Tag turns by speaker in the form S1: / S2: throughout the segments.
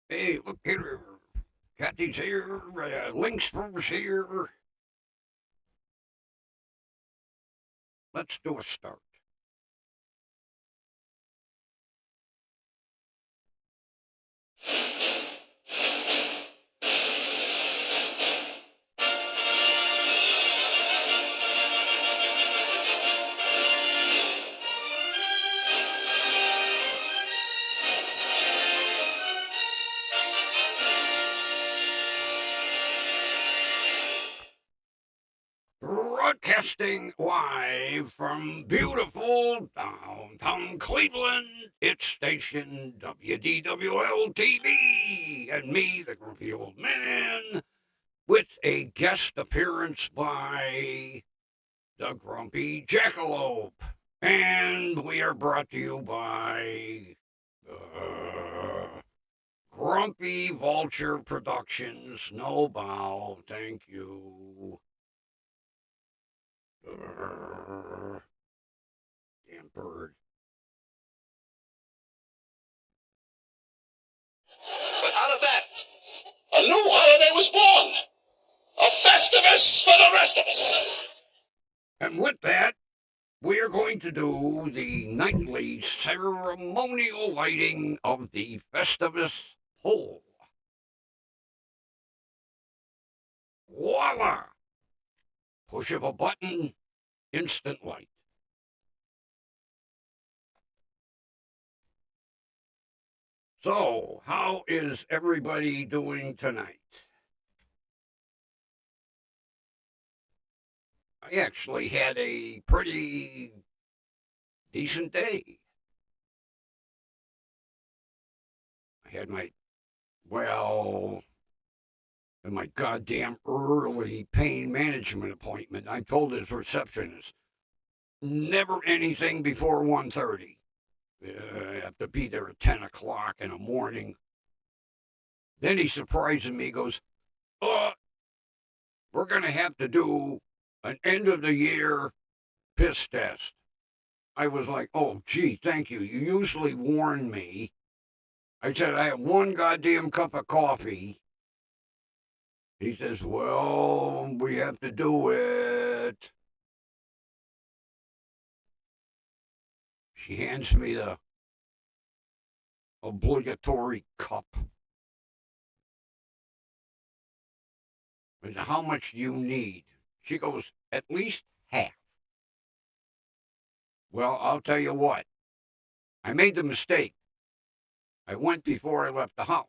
S1: Hey, look here. Kathy's here. Lynxford's here. Let's do a start. Broadcasting live from beautiful downtown Cleveland, it's station WDWL TV, and me, the grumpy old man, with a guest appearance by the Grumpy Jackalope. And we are brought to you by Grumpy Vulture Productions. No bow, thank you. Damn bird.
S2: But out of that, a new holiday was born. A Festivus for the rest of us.
S1: And with that, we are going to do the nightly ceremonial lighting of the Festivus pole. Voila! Push of a button, instant light. So, how is everybody doing tonight? I actually had a pretty decent day. I had my goddamn early pain management appointment. I told his receptionist, never anything before 1:30. I have to be there at 10 o'clock in the morning. Then he surprises me, goes, we're going to have to do an end of the year piss test. I was like, oh, gee, thank you. You usually warn me. I said, I have one goddamn cup of coffee. He says, well, we have to do it. She hands me the obligatory cup. I said, how much do you need? She goes, at least half. Well, I'll tell you what. I made the mistake. I went before I left the house.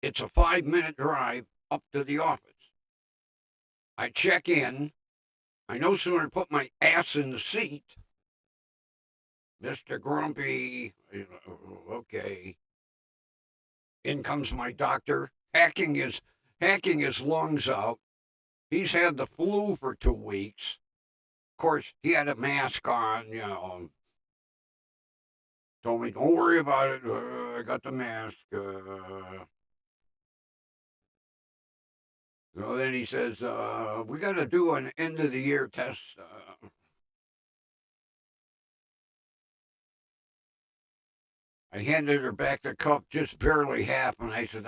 S1: It's a 5-minute drive up to the office. I check in. I no sooner put my ass in the seat. Mr. Grumpy, okay. In comes my doctor, hacking his lungs out. He's had the flu for 2 weeks. Of course, he had a mask on, Told me, don't worry about it. I got the mask. Then he says, we got to do an end of the year test. I handed her back the cup, just barely half, and I said,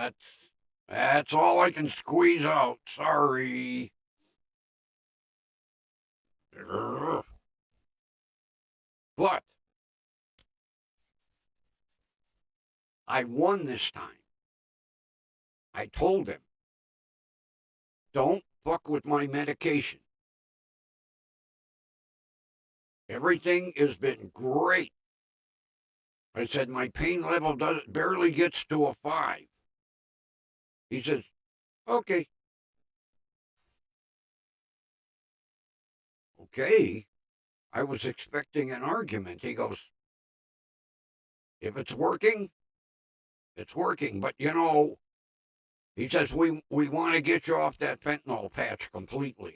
S1: that's all I can squeeze out. Sorry. But I won this time. I told him, don't fuck with my medication. Everything has been great. I said, my pain level barely gets to a 5. He says, okay. Okay. I was expecting an argument. He goes, if it's working, It's working, but you know, he says we want to get you off that fentanyl patch completely.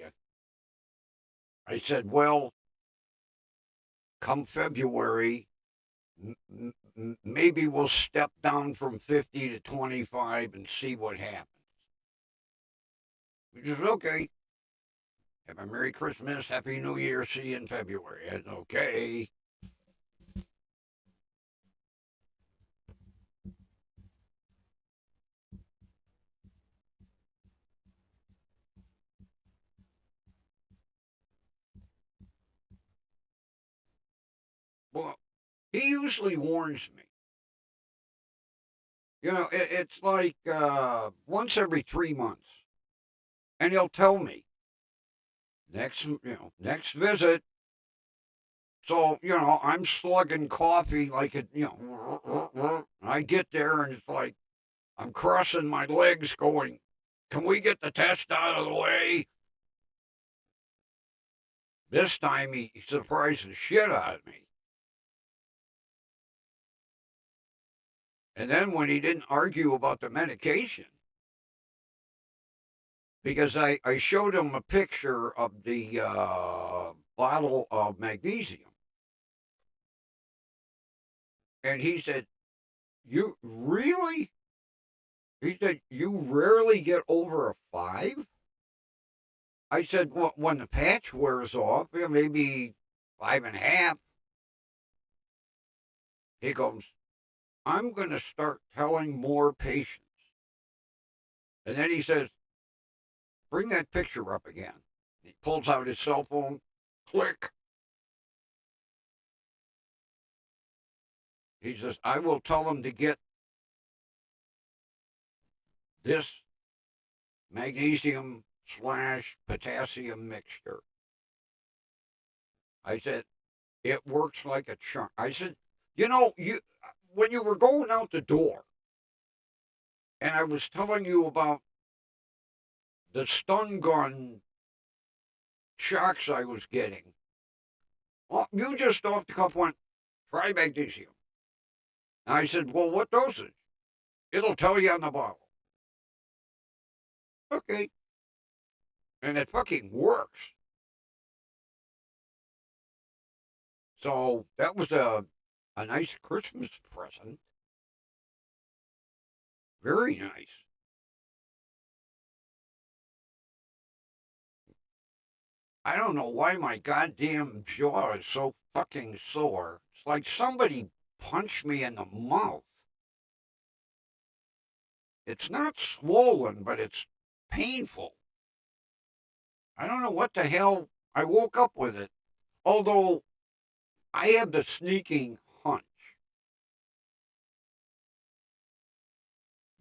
S1: I said, well, come February, maybe we'll step down from 50 to 25 and see what happens. He says, okay. Have a Merry Christmas, Happy New Year, see you in February. I said, okay. Well, he usually warns me. You know, it's like once every 3 months, and he'll tell me next visit. So I'm slugging coffee like it. I get there and it's like I'm crossing my legs, going, "Can we get the test out of the way?" This time he surprised the shit out of me. And then when he didn't argue about the medication, because I showed him a picture of the bottle of magnesium, and he said, "You really?" He said, "You rarely get over a 5?" I said, "Well, when the patch wears off, maybe 5.5." He goes, "I'm going to start telling more patients." And then he says, "Bring that picture up again." He pulls out his cell phone, click. He says, "I will tell them to get this magnesium/potassium mixture." I said, "It works like a charm." I said, you when you were going out the door, and I was telling you about the stun gun shocks I was getting, well, you just off the cuff went, "Try magnesium." And I said, "Well, what dosage?" "It'll tell you on the bottle." Okay. And it fucking works. So that was a nice Christmas present. Very nice. I don't know why my goddamn jaw is so fucking sore. It's like somebody punched me in the mouth. It's not swollen, but it's painful. I don't know what the hell. I woke up with it. Although I have the sneaking hunch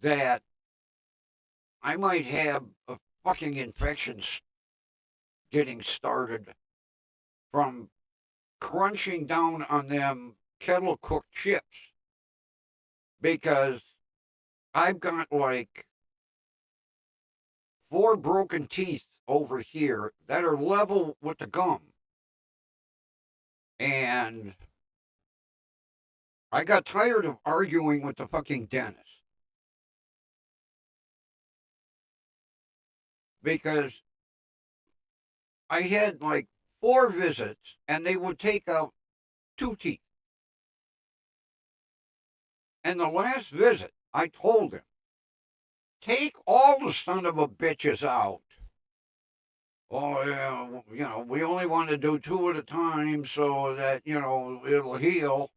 S1: that I might have a fucking infection getting started from crunching down on them kettle cooked chips, because I've got like 4 broken teeth over here that are level with the gum. And I got tired of arguing with the fucking dentist, because I had like 4 visits and they would take out 2 teeth. And the last visit, I told him, "Take all the son of a bitches out." "Oh, yeah, we only want to do 2 at a time so that, it'll heal."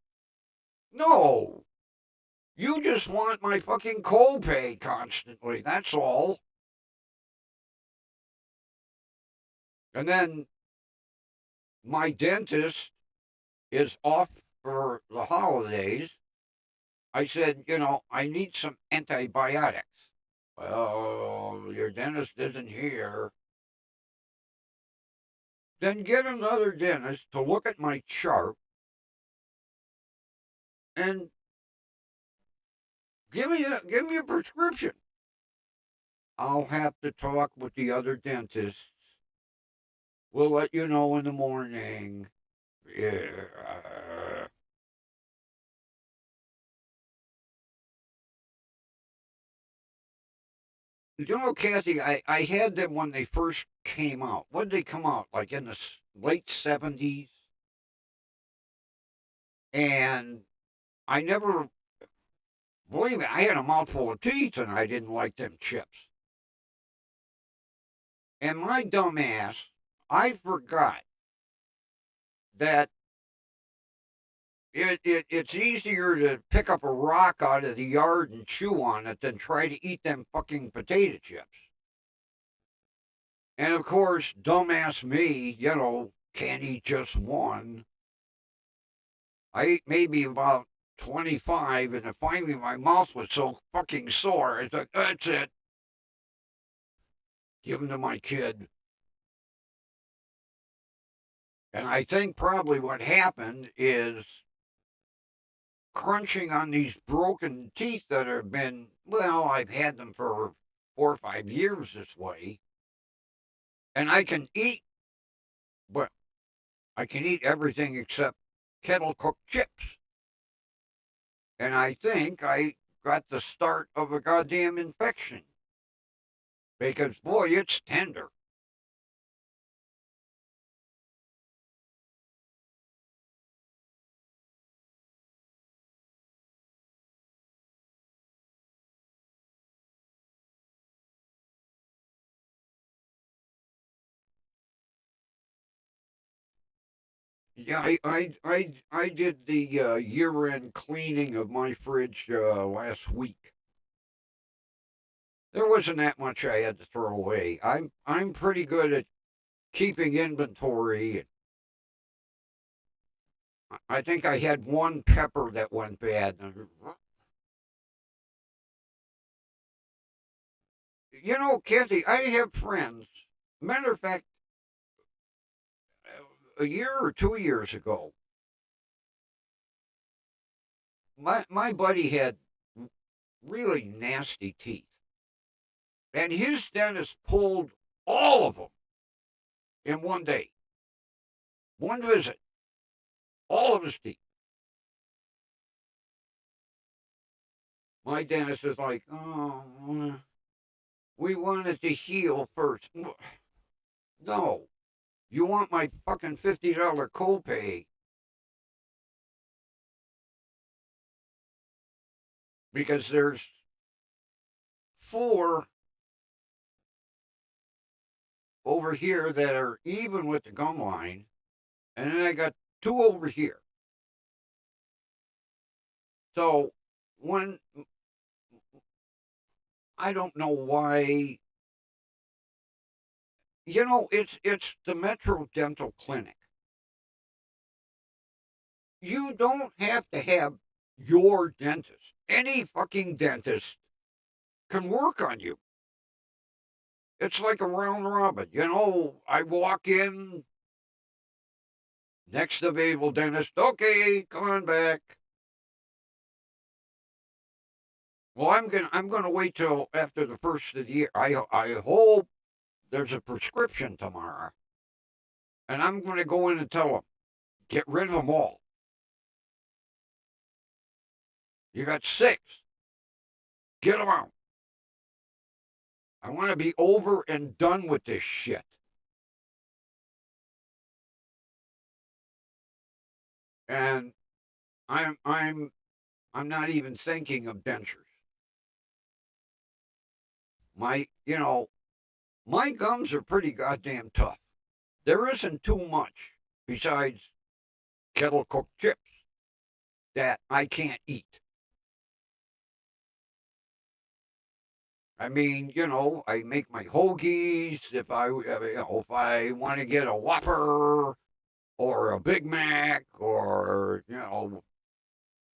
S1: No, you just want my fucking copay constantly. That's all. And then my dentist is off for the holidays. I said, "I need some antibiotics." "Well, your dentist isn't here." Then get another dentist to look at my chart and give me a prescription. "I'll have to talk with the other dentists. We'll let you know in the morning." Yeah. You know, Kathy, I had them when they first came out. When did they come out? Like in the late 70s? And I never, believe me, I had a mouthful of teeth and I didn't like them chips. And my dumb ass, I forgot that it's easier to pick up a rock out of the yard and chew on it than try to eat them fucking potato chips. And of course, dumbass me, can't eat just one. I ate maybe about 25, and then finally my mouth was so fucking sore. I thought, that's it. Give them to my kid. And I think probably what happened is crunching on these broken teeth that have been, well, I've had them for 4 or 5 years this way. And I can eat, but I can eat everything except kettle cooked chips. And I think I got the start of a goddamn infection. Because, boy, it's tender. Yeah, I did the year-end cleaning of my fridge last week. There wasn't that much I had to throw away. I'm pretty good at keeping inventory. I think I had one pepper that went bad. You know, Kathy, I have friends. Matter of fact, a year or 2 years ago, my buddy had really nasty teeth, and his dentist pulled all of them in one day, one visit, all of his teeth. My dentist is like, oh, we want it to heal first. No, you want my fucking $50 copay because there's four over here that are even with the gum line, and then I got two over here. So when I don't know why, it's the Metro Dental Clinic. You don't have to have your dentist. Any fucking dentist can work on you. It's like a round robin. I walk in, next available dentist, okay, come on back. Well, I'm gonna wait till after the first of the year. I hope there's a prescription tomorrow, and I'm gonna go in and tell them, get rid of them all. You got six, get them out. I want to be over and done with this shit. And I'm not even thinking of dentures. My you know my gums are pretty goddamn tough. There isn't too much besides kettle cooked chips that I can't eat. I mean, I make my hoagies if I want to get a Whopper or a Big Mac or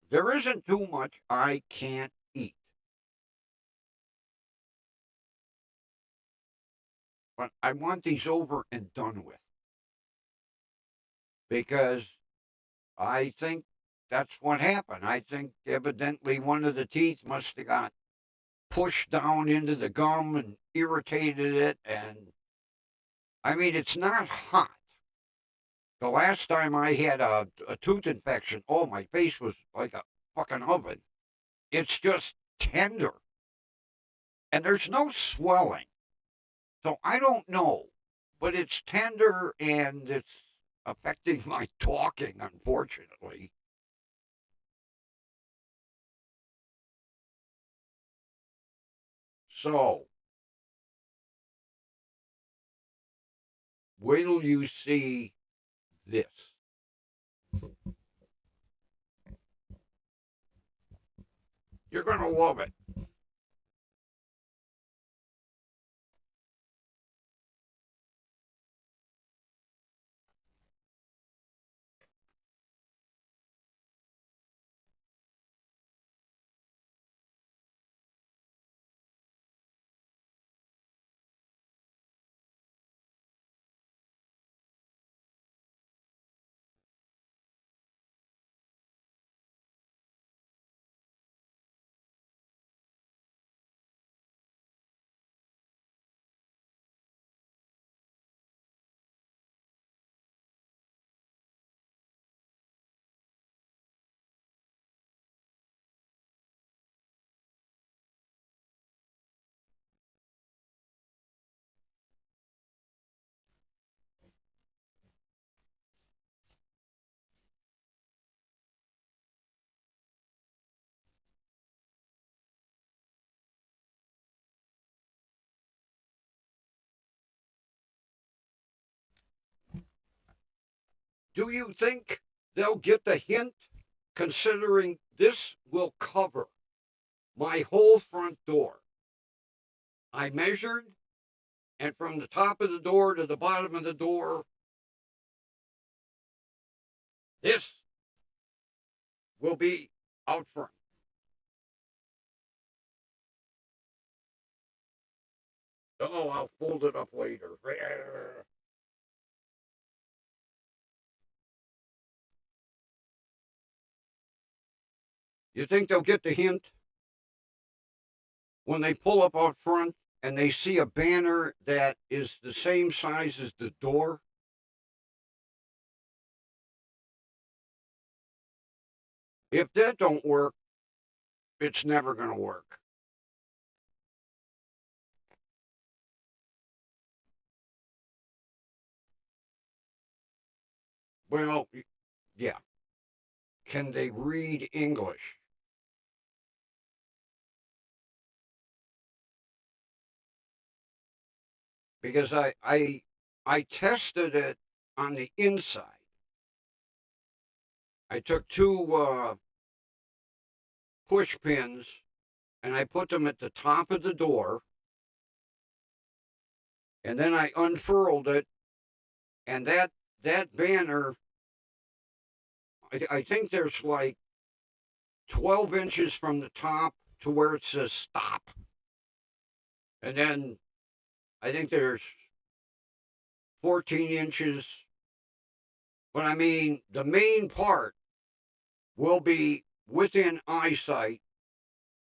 S1: there isn't too much I can't eat. But I want these over and done with because I think that's what happened. I think evidently one of the teeth must have got pushed down into the gum and irritated it. And I mean, it's not hot. The last time I had a tooth infection, oh, my face was like a fucking oven. It's just tender. and there's no swelling. So I don't know, but it's tender and it's affecting my talking, unfortunately. So, wait till you see this. You're going to love it. Do you think they'll get the hint, considering this will cover my whole front door? I measured, and from the top of the door to the bottom of the door, this will be out front. Oh, I'll fold it up later. You think they'll get the hint when they pull up out front and they see a banner that is the same size as the door? If that don't work, it's never going to work. Well, yeah. Can they read English? Because I tested it on the inside. I took two push pins and I put them at the top of the door, and then I unfurled it, and that banner, I think there's like 12 inches from the top to where it says stop, and then I think there's 14 inches. But I mean, the main part will be within eyesight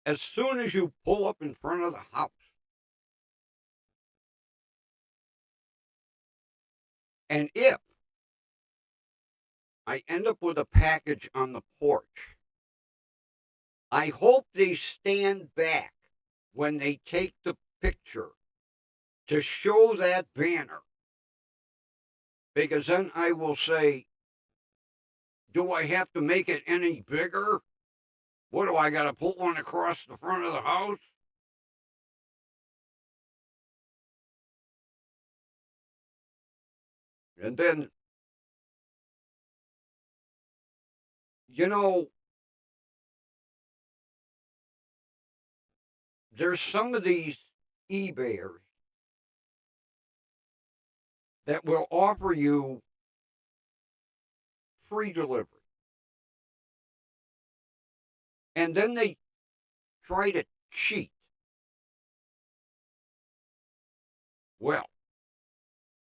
S1: as soon as you pull up in front of the house. And if I end up with a package on the porch, I hope they stand back when they take the picture to show that banner. Because then I will say, do I have to make it any bigger? What do I got to put one across the front of the house? And then, you know, there's some of these eBayers that will offer you free delivery. And then they try to cheat. Well,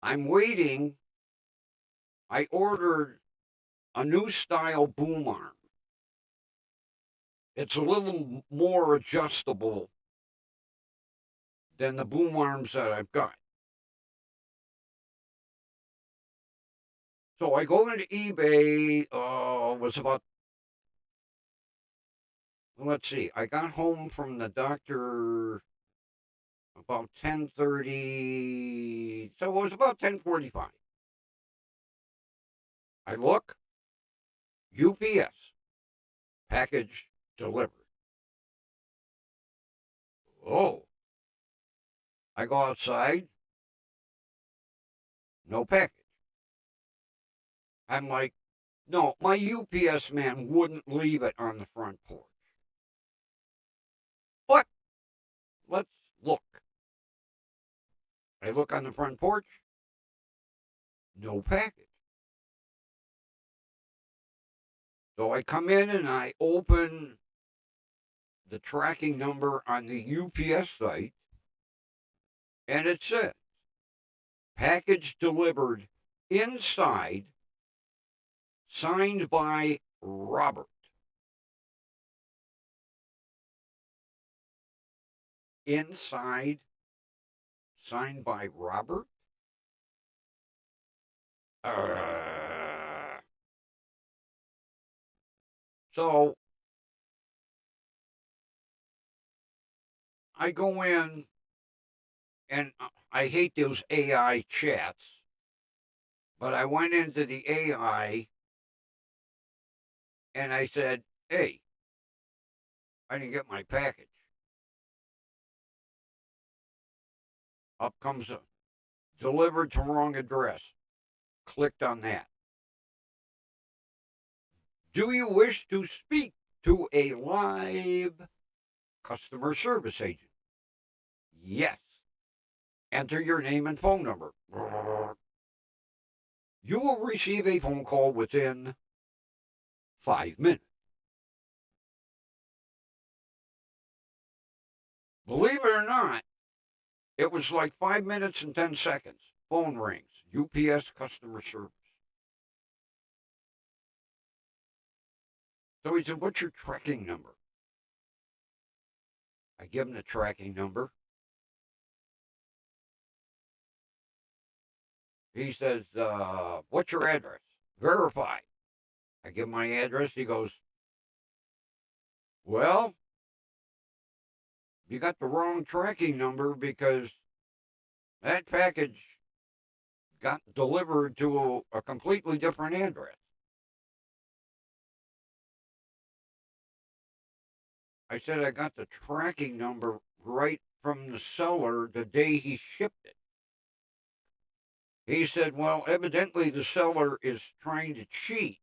S1: I'm waiting. I ordered a new style boom arm. It's a little more adjustable than the boom arms that I've got. So I go into eBay. Was about, let's see. I got home from the doctor about 10:30. So it was about 10:45. I look, UPS, package delivered. Oh, I go outside, no package. I'm like, no, my UPS man wouldn't leave it on the front porch. But let's look. I look on the front porch, no package. So I come in and I open the tracking number on the UPS site, and it says package delivered inside, signed by Robert. Inside, signed by Robert? So I go in, and I hate those AI chats, but I went into the AI and I said, hey, I didn't get my package. Up comes a delivered to wrong address. Clicked on that. Do you wish to speak to a live customer service agent? Yes. Enter your name and phone number. You will receive a phone call within 5 minutes. Believe it or not, it was like 5 minutes and 10 seconds. Phone rings. UPS customer service. So he said, what's your tracking number? I give him the tracking number. He says, what's your address? Verify. I give my address. He goes, well, you got the wrong tracking number because that package got delivered to a completely different address. I said I got the tracking number right from the seller the day he shipped it. He said, well, evidently the seller is trying to cheat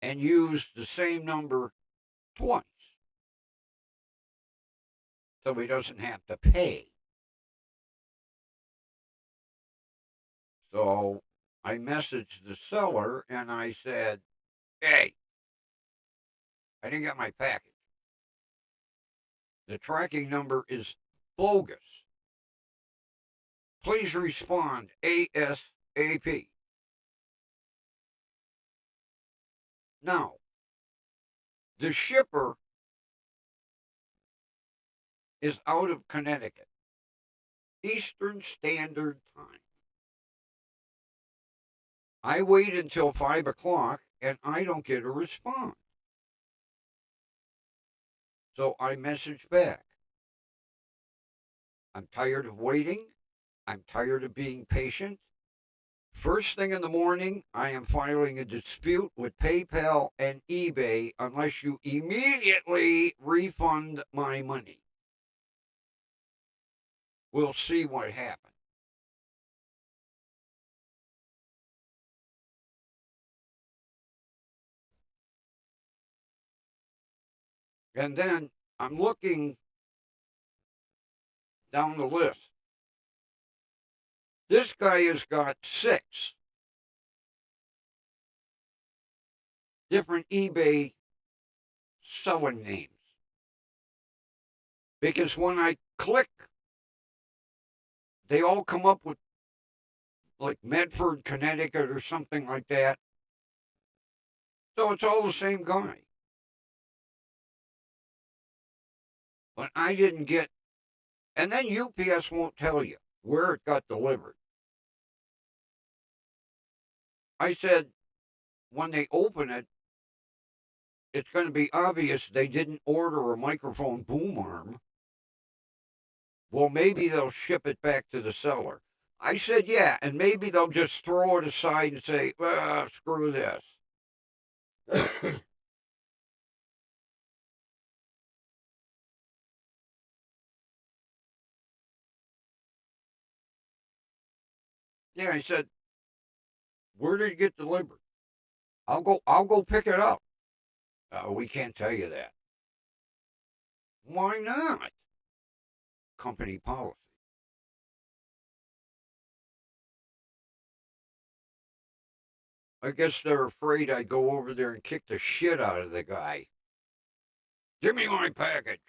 S1: and use the same number twice so he doesn't have to pay. So I messaged the seller and I said, hey, I didn't get my package. The tracking number is bogus. Please respond ASAP. Now, the shipper is out of Connecticut, Eastern Standard Time. I wait until 5 o'clock and I don't get a response. So I message back. I'm tired of waiting. I'm tired of being patient. First thing in the morning, I am filing a dispute with PayPal and eBay unless you immediately refund my money. We'll see what happens. And then I'm looking down the list. This guy has got 6 different eBay selling names. Because when I click, they all come up with like Medford, Connecticut or something like that. So it's all the same guy. But I didn't get, and then UPS won't tell you where it got delivered. I said, when they open it, it's going to be obvious they didn't order a microphone boom arm. Well, maybe they'll ship it back to the seller. I said, yeah, and maybe they'll just throw it aside and say, screw this. Yeah, I said, where did it get delivered? I'll go pick it up. We can't tell you that. Why not? Company policy. I guess they're afraid I'd go over there and kick the shit out of the guy. Give me my package.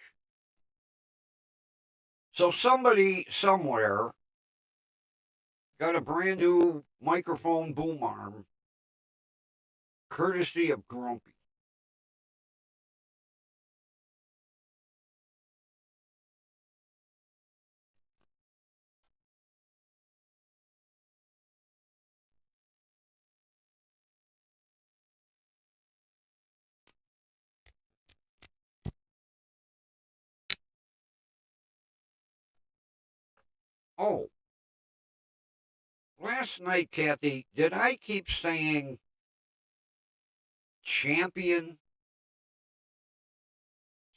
S1: So somebody somewhere got a brand new microphone boom arm, courtesy of Grumpy. Oh, last night, Kathy, did I keep saying champion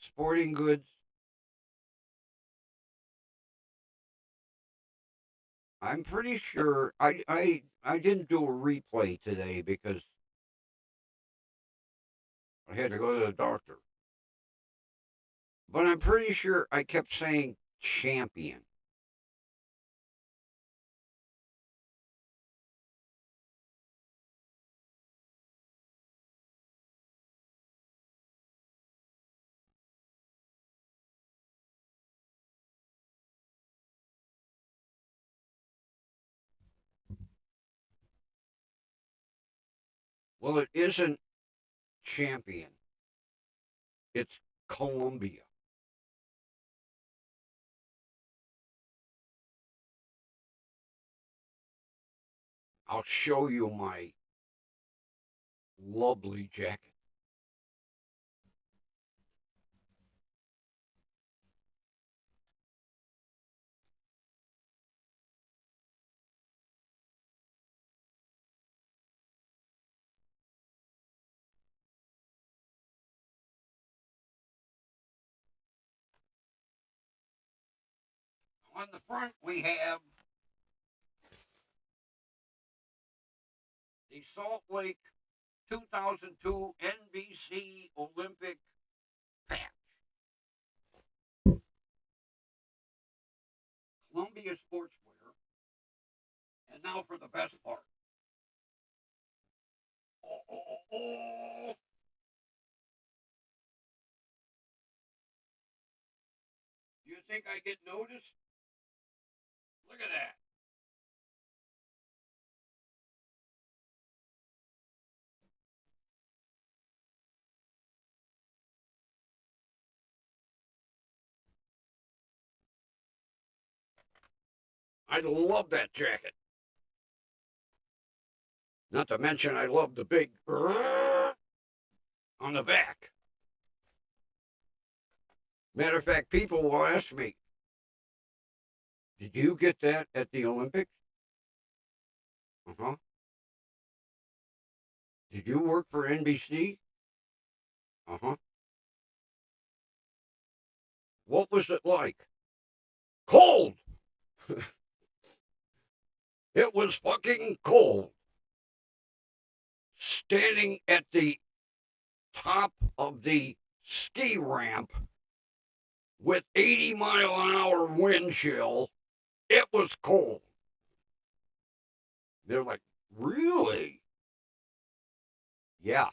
S1: sporting goods? I'm pretty sure I didn't do a replay today because I had to go to the doctor. But I'm pretty sure I kept saying champion. Well, it isn't champion. It's Columbia. I'll show you my lovely jacket. On the front, we have the Salt Lake 2002 NBC Olympic patch. Columbia Sportswear. And now for the best part. Oh, oh, oh, oh. Do you think I get noticed? Look at that. I love that jacket. Not to mention, I love the big on the back. Matter of fact, people will ask me, did you get that at the Olympics? Uh huh. Did you work for NBC? Uh huh. What was it like? Cold! It was fucking cold. Standing at the top of the ski ramp with 80-mile-an-hour wind chill, it was cold. They're like, really? Yeah,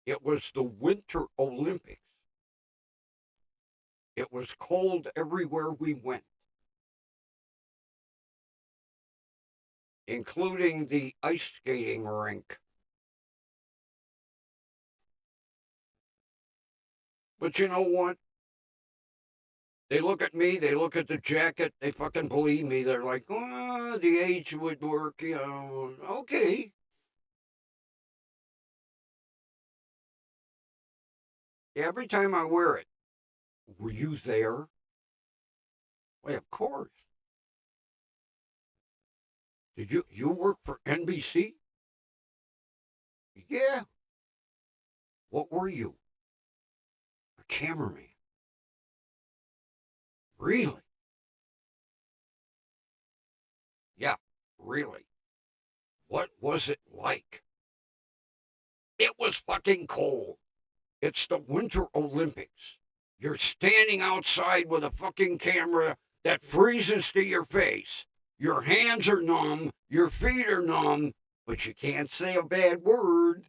S1: it was the Winter Olympics. It was cold everywhere we went, including the ice skating rink. But you know what? They look at me, they look at the jacket, they fucking believe me. They're like, oh, the age would work, okay. Every time I wear it, were you there? Why, of course. Did you work for NBC? Yeah. What were you? A cameraman. Really? Yeah, really. What was it like? It was fucking cold. It's the Winter Olympics. You're standing outside with a fucking camera that freezes to your face. Your hands are numb, your feet are numb, but you can't say a bad word.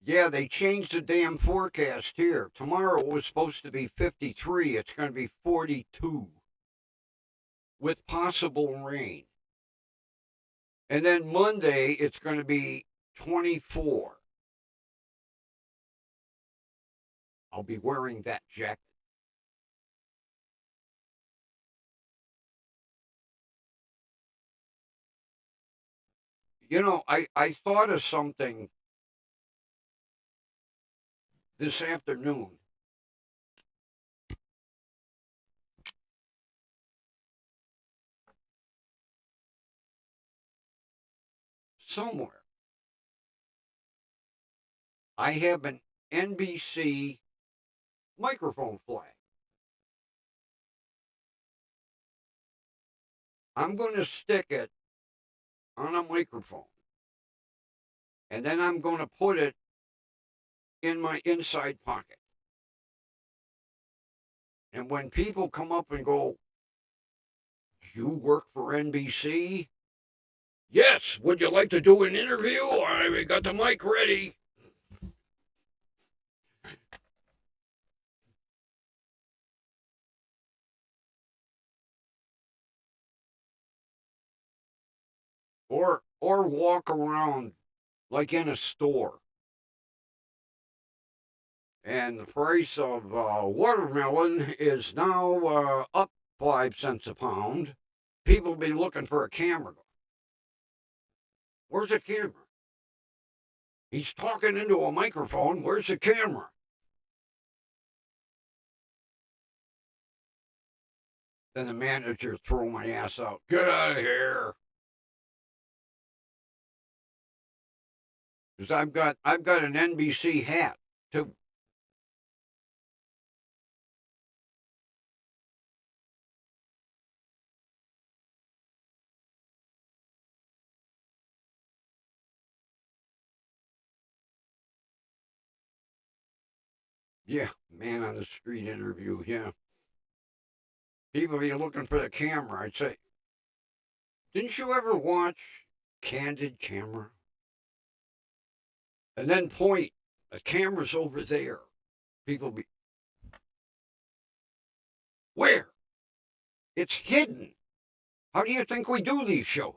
S1: Yeah, they changed the damn forecast here. Tomorrow it was supposed to be 53. It's going to be 42 with possible rain. And then Monday it's going to be 24. I'll be wearing that jacket. You know, I thought of something this afternoon. Somewhere. I have an NBC microphone flag. I'm going to stick it on a microphone. And then I'm going to put it in my inside pocket. And when people come up and go, "You work for NBC?" "Yes, would you like to do an interview? I got the mic ready." Or walk around like in a store. And the price of watermelon is now up 5 cents a pound. People be looking for a camera. Where's the camera? He's talking into a microphone. Where's the camera? Then the manager threw my ass out. "Get out of here!" Because I've got an NBC hat too. Yeah, man on the street interview. Yeah, people be looking for the camera. I'd say, didn't you ever watch Candid Camera? And then point. The camera's over there. People be, where? It's hidden. How do you think we do these shows?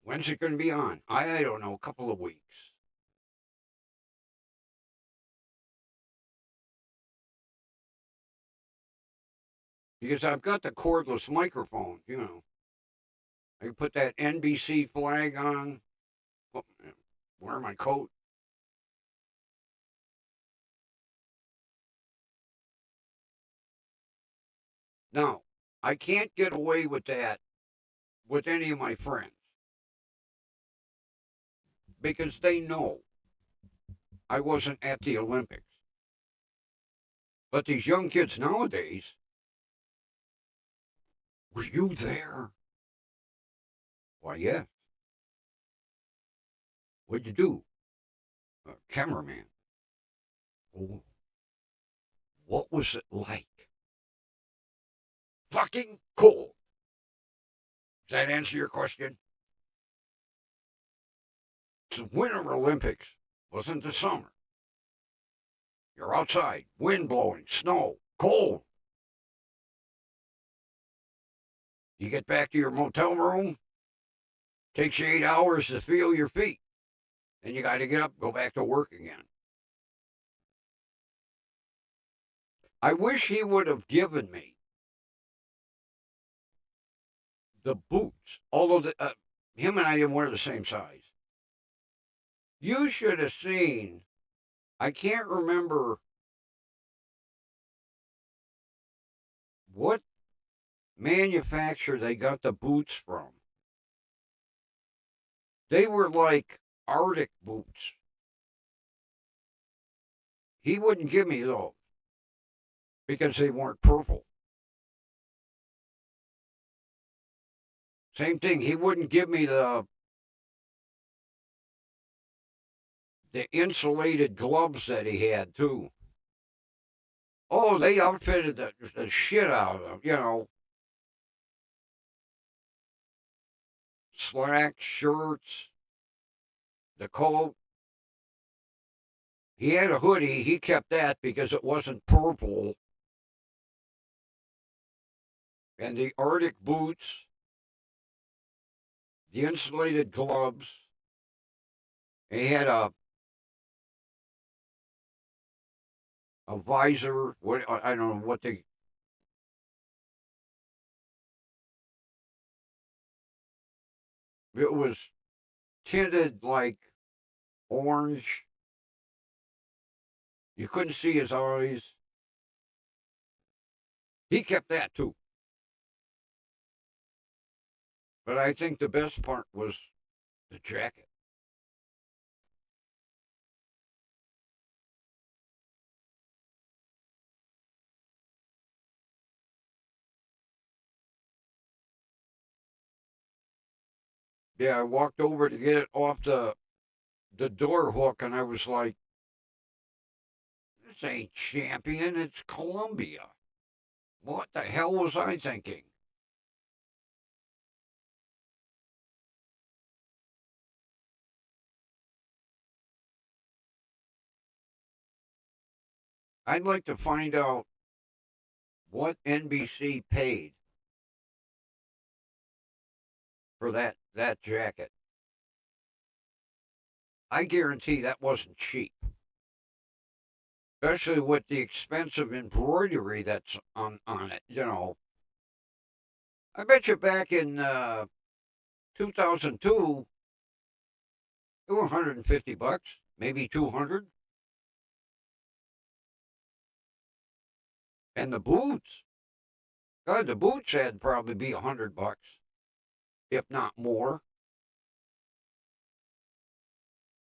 S1: When's it going to be on? I don't know, a couple of weeks. Because I've got the cordless microphone, you know. I can put that NBC flag on, wear my coat. Now, I can't get away with that with any of my friends because they know I wasn't at the Olympics. But these young kids nowadays, were you there? Why, yes. What'd you do? Cameraman. Oh, what was it like? Fucking cool. Does that answer your question? It's the Winter Olympics. Wasn't the summer. You're outside, wind blowing, snow, cold. You get back to your motel room, takes you 8 hours to feel your feet. Then you got to get up, go back to work again. I wish he would have given me the boots, although him and I didn't wear the same size. You should have seen. I can't remember what manufacturer they got the boots from. They were like Arctic boots. He wouldn't give me those because they weren't purple. Same thing. He wouldn't give me the insulated gloves that he had too. Oh, they outfitted the shit out of them. You know, slacks, shirts, the coat. He had a hoodie. He kept that because it wasn't purple. And the Arctic boots, the insulated gloves. He had a visor. What I don't know what they. It was tinted like orange. You couldn't see his eyes. He kept that too. But I think the best part was the jacket. Yeah, I walked over to get it off the door hook, and I was like, "This ain't Champion. It's Columbia." What the hell was I thinking? I'd like to find out what NBC paid for that jacket. I guarantee that wasn't cheap, especially with the expensive embroidery that's on it. You know, I bet you back in 2002, it was $150, maybe 200, and the boots. God, the boots had probably be $100, if not more,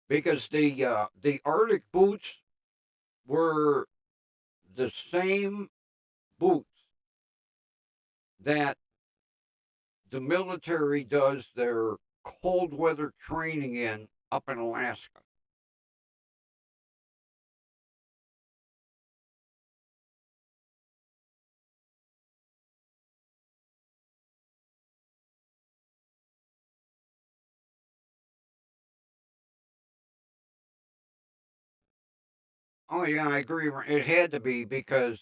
S1: because the Arctic boots were the same boots that the military does their cold weather training in up in Alaska. Oh yeah, I agree. It had to be because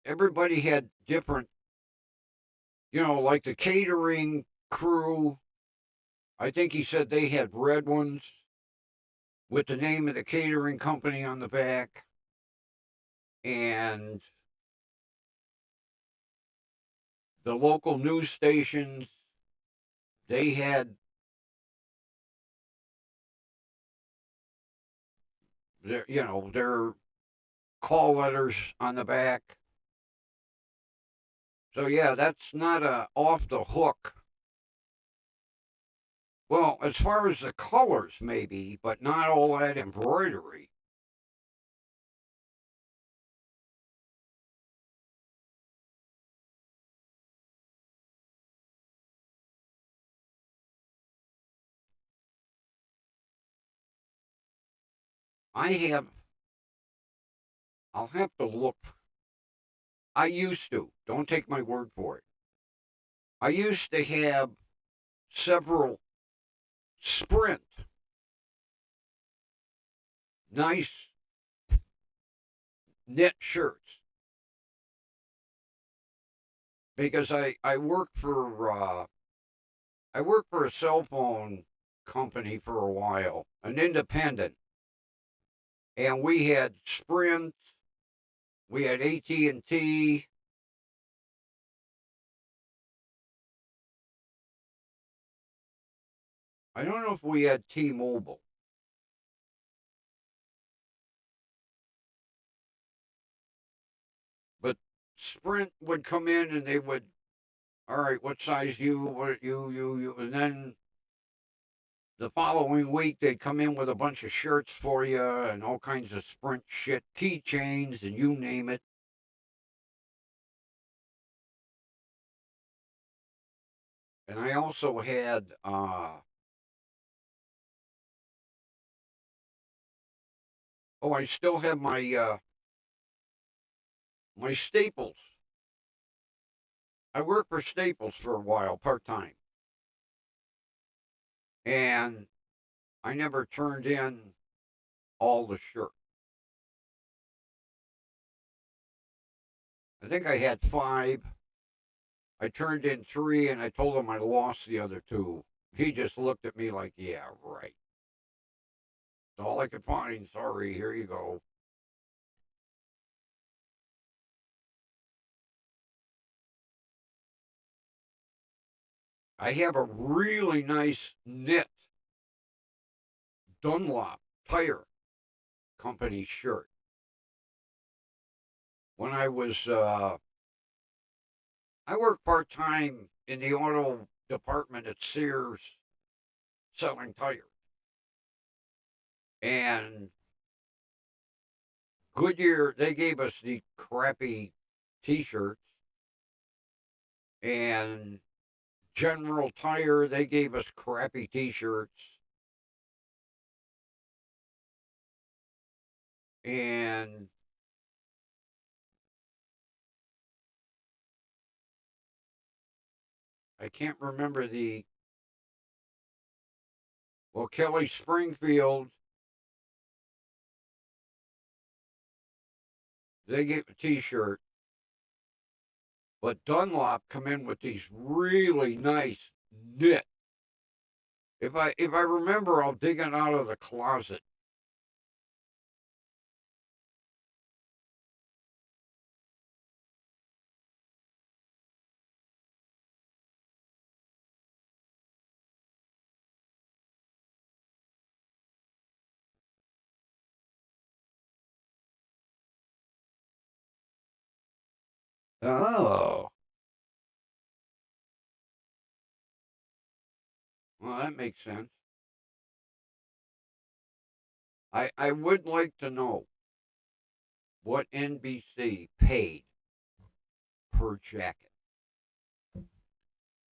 S1: everybody had different, like the catering crew. I think he said they had red ones with the name of the catering company on the back, and the local news stations, they had their call letters on the back. So yeah, that's not a off the hook. Well, as far as the colors, maybe, but not all that embroidery. I have, I'll have to look. I used to. Don't take my word for it. I used to have several Sprint nice knit shirts because I worked for a cell phone company for a while, an independent, and we had Sprint, we had AT&T, I don't know if we had T-Mobile. But Sprint would come in and they would, all right, what size you, what you, and then the following week they'd come in with a bunch of shirts for you and all kinds of Sprint shit, keychains and you name it. And I also had I still have my Staples. I worked for Staples for a while, part time. And I never turned in all the shirts. I think I had 5. I turned in 3 and I told him I lost the other 2. He just looked at me like, yeah, right. It's all I could find. Sorry, here you go. I have a really nice knit Dunlop tire company shirt. When I worked part time in the auto department at Sears selling tires. And Goodyear, they gave us the crappy t shirts. And General Tire, they gave us crappy t shirts. And I can't remember Kelly Springfield, they gave a t shirt. But Dunlop come in with these really nice knit. If I remember, I'll dig it out of the closet. Oh, well, that makes sense. I would like to know what NBC paid per jacket.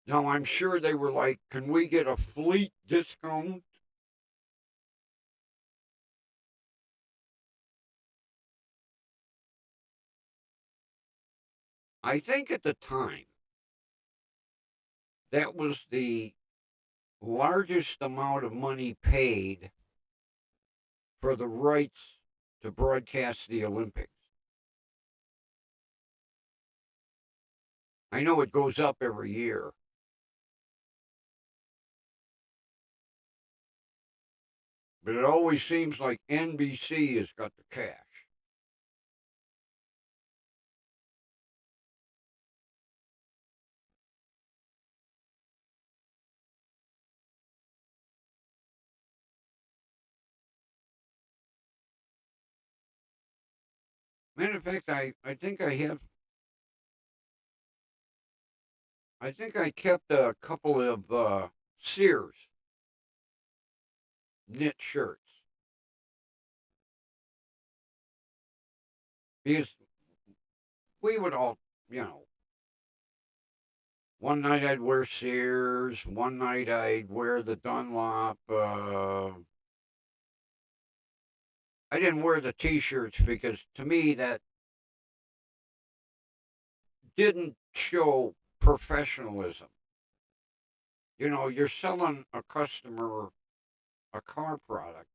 S1: Now, I'm sure they were like, can we get a fleet discount? I think at the time, that was the largest amount of money paid for the rights to broadcast the Olympics. I know it goes up every year, but it always seems like NBC has got the cash. Matter of fact, I think I kept a couple of Sears knit shirts because we would all, you know, one night I'd wear Sears, one night I'd wear the Dunlop. I didn't wear the T-shirts because to me that didn't show professionalism. You know, you're selling a customer a car product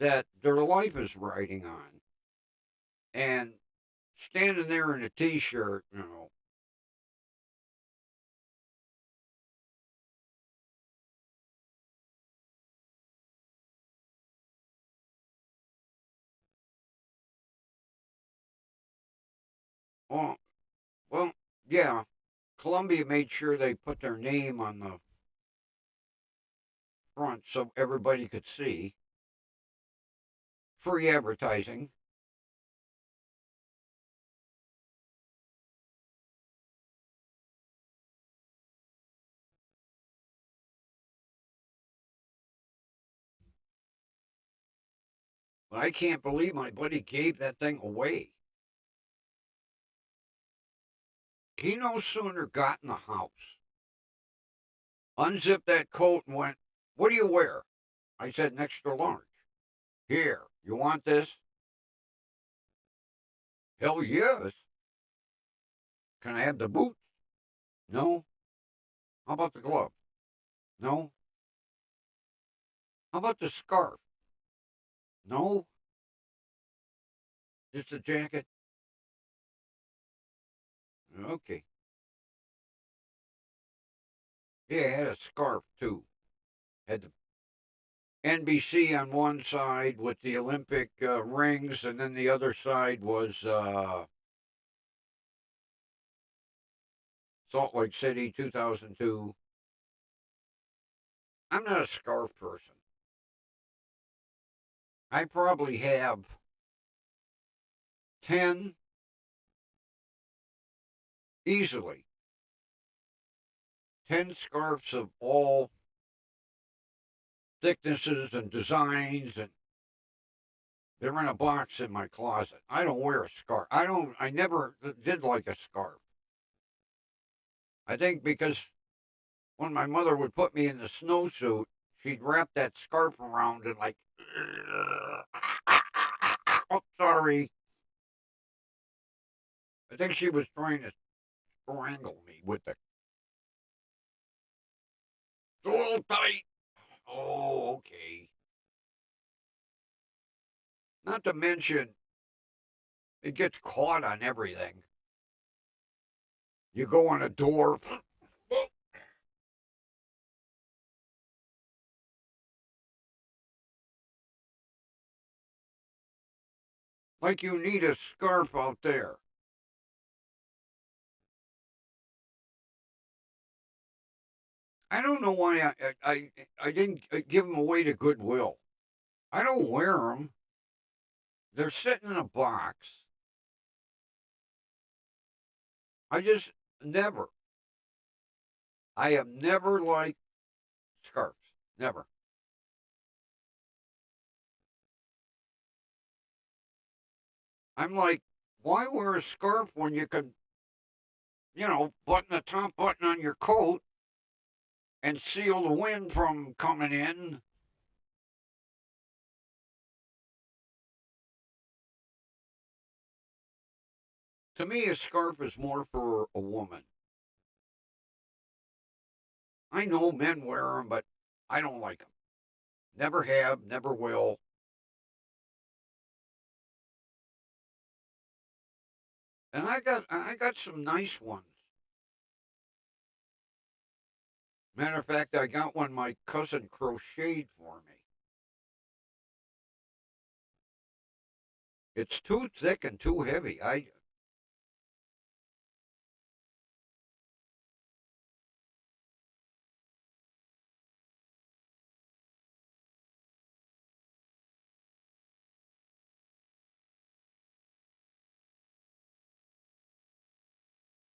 S1: that their life is riding on, and standing there in a T-shirt, you know. Oh, well, yeah. Columbia made sure they put their name on the front so everybody could see. Free advertising. But I can't believe my buddy gave that thing away. He no sooner got in the house, unzipped that coat and went, "What do you wear?" I said, "An extra large." "Here, you want this?" "Hell yes." "Can I have the boots?" "No." "How about the glove?" "No." "How about the scarf?" "No." "Just the jacket?" "Okay." Yeah, I had a scarf too. Had the NBC on one side with the Olympic rings, and then the other side was Salt Lake City 2002. I'm not a scarf person. I probably have 10 easily, 10 scarves of all thicknesses and designs, and they're in a box in my closet. I don't wear a scarf. I never did like a scarf. I think because when my mother would put me in the snowsuit, she'd wrap that scarf around and like, oh, sorry. I think she was trying to strangle me with it. It's a little tight. Oh, okay. Not to mention, it gets caught on everything. You go on a door. Like you need a scarf out there. I don't know why I didn't give them away to Goodwill. I don't wear them. They're sitting in a box. I just never. I have never liked scarves. Never. I'm like, why wear a scarf when you can, button the top button on your coat and seal the wind from coming in? To me, a scarf is more for a woman. I know men wear them, but I don't like them. Never have, never will. And I got some nice ones. Matter of fact, I got one my cousin crocheted for me. It's too thick and too heavy.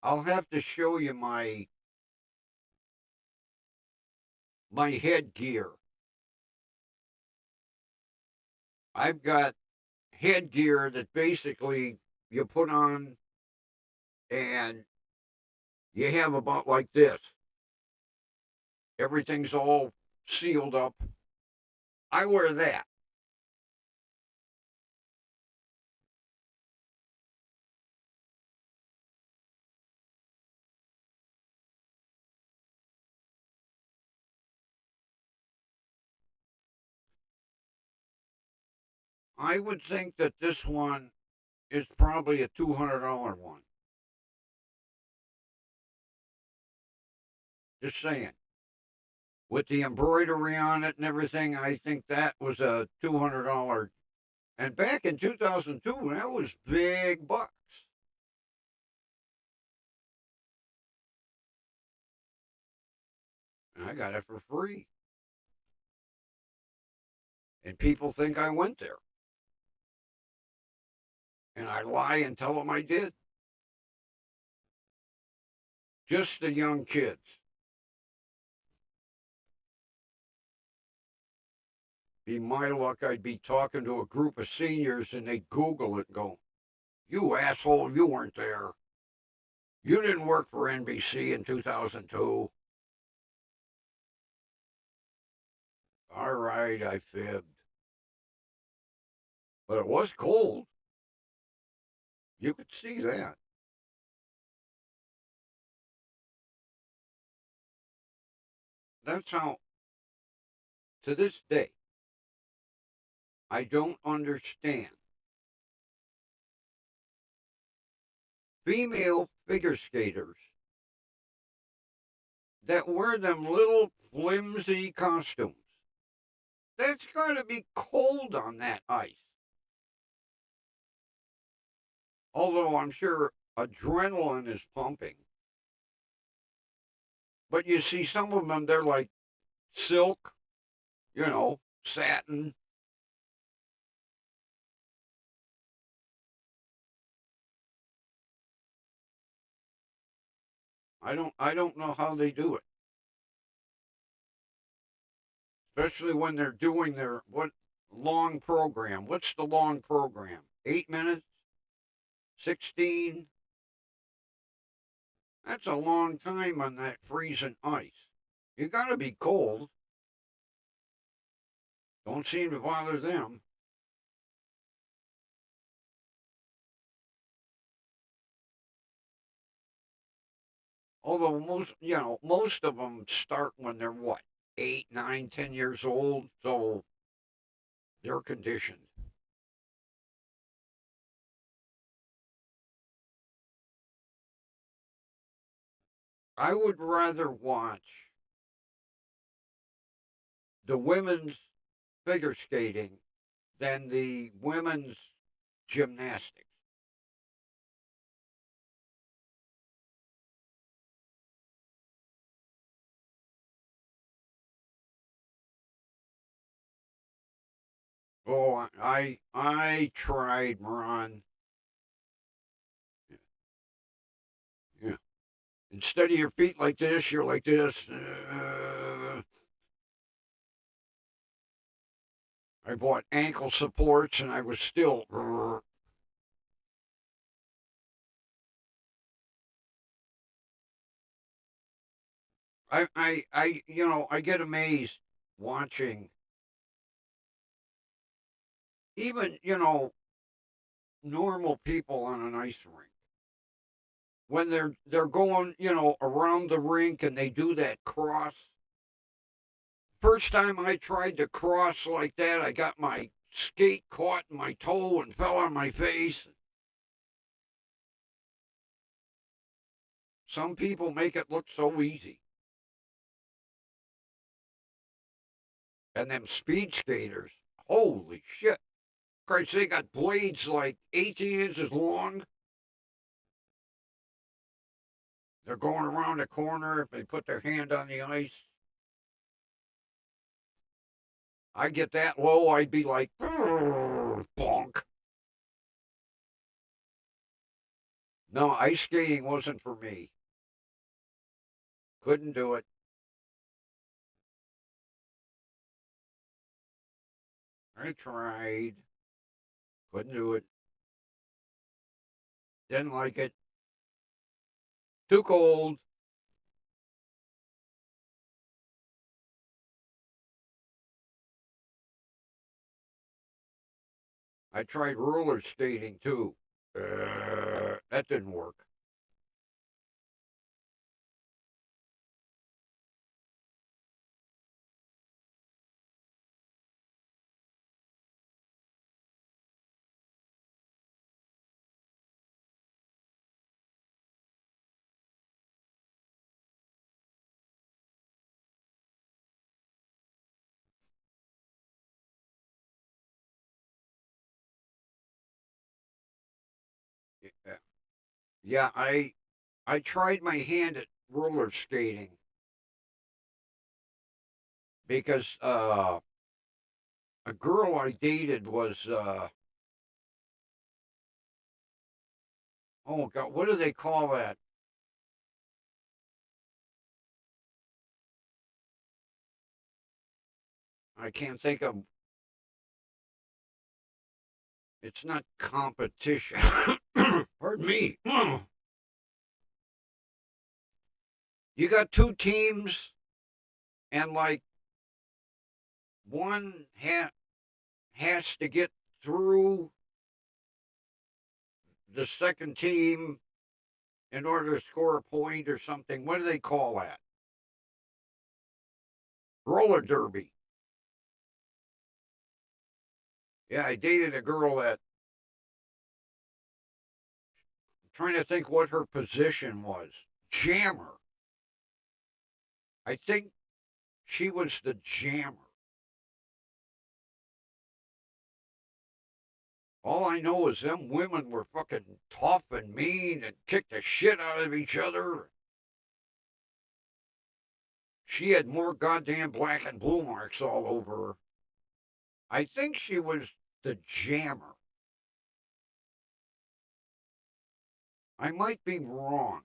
S1: I'll have to show you my headgear. I've got headgear that basically you put on and you have about like this. Everything's all sealed up. I wear that. I would think that this one is probably a $200 one. Just saying. With the embroidery on it and everything, I think that was a $200. And back in 2002, that was big bucks. And I got it for free. And people think I went there. And I lie and tell them I did. Just the young kids. Be my luck, I'd be talking to a group of seniors and they'd Google it and go, "You asshole, you weren't there. You didn't work for NBC in 2002. All right, I fibbed. But it was cold. You could see that. That's how, to this day, I don't understand female figure skaters that wear them little flimsy costumes. That's got to be cold on that ice. Although I'm sure adrenaline is pumping. But you see some of them, they're like silk, satin. I don't know how they do it. Especially when they're doing their long program. What's the long program? 8 minutes? 16? That's a long time on that freezing ice. You gotta be cold. Don't seem to bother them. Although most of them start when they're what, 8, 9, 10 years old, so they're conditioned. I would rather watch the women's figure skating than the women's gymnastics. Oh, I tried, Ron. Yeah. Instead of your feet like this, you're like this. I bought ankle supports, and I was still. I get amazed watching even normal people on an ice rink when they're going around the rink and they do that cross. First time I tried to cross like that, I got my skate caught in my toe and fell on my face. Some people make it look so easy. And them speed skaters, holy shit. Christ, they got blades like 18 inches long. They're going around the corner if they put their hand on the ice. I get that low, I'd be like, bonk. No, ice skating wasn't for me. Couldn't do it. I tried. Couldn't do it. Didn't like it. Too cold. I tried roller skating too. That didn't work. Yeah, yeah, I tried my hand at roller skating because a girl I dated was, oh God, what do they call that? I can't think of, it's not competition. Pardon me. You got two teams, and like one has to get through the second team in order to score a point or something. What do they call that? Roller derby. Yeah, I dated a girl that, I'm trying to think what her position was. Jammer. I think she was the jammer. All I know is them women were fucking tough and mean and kicked the shit out of each other. She had more goddamn black and blue marks all over her. I think she was the jammer. I might be wrong.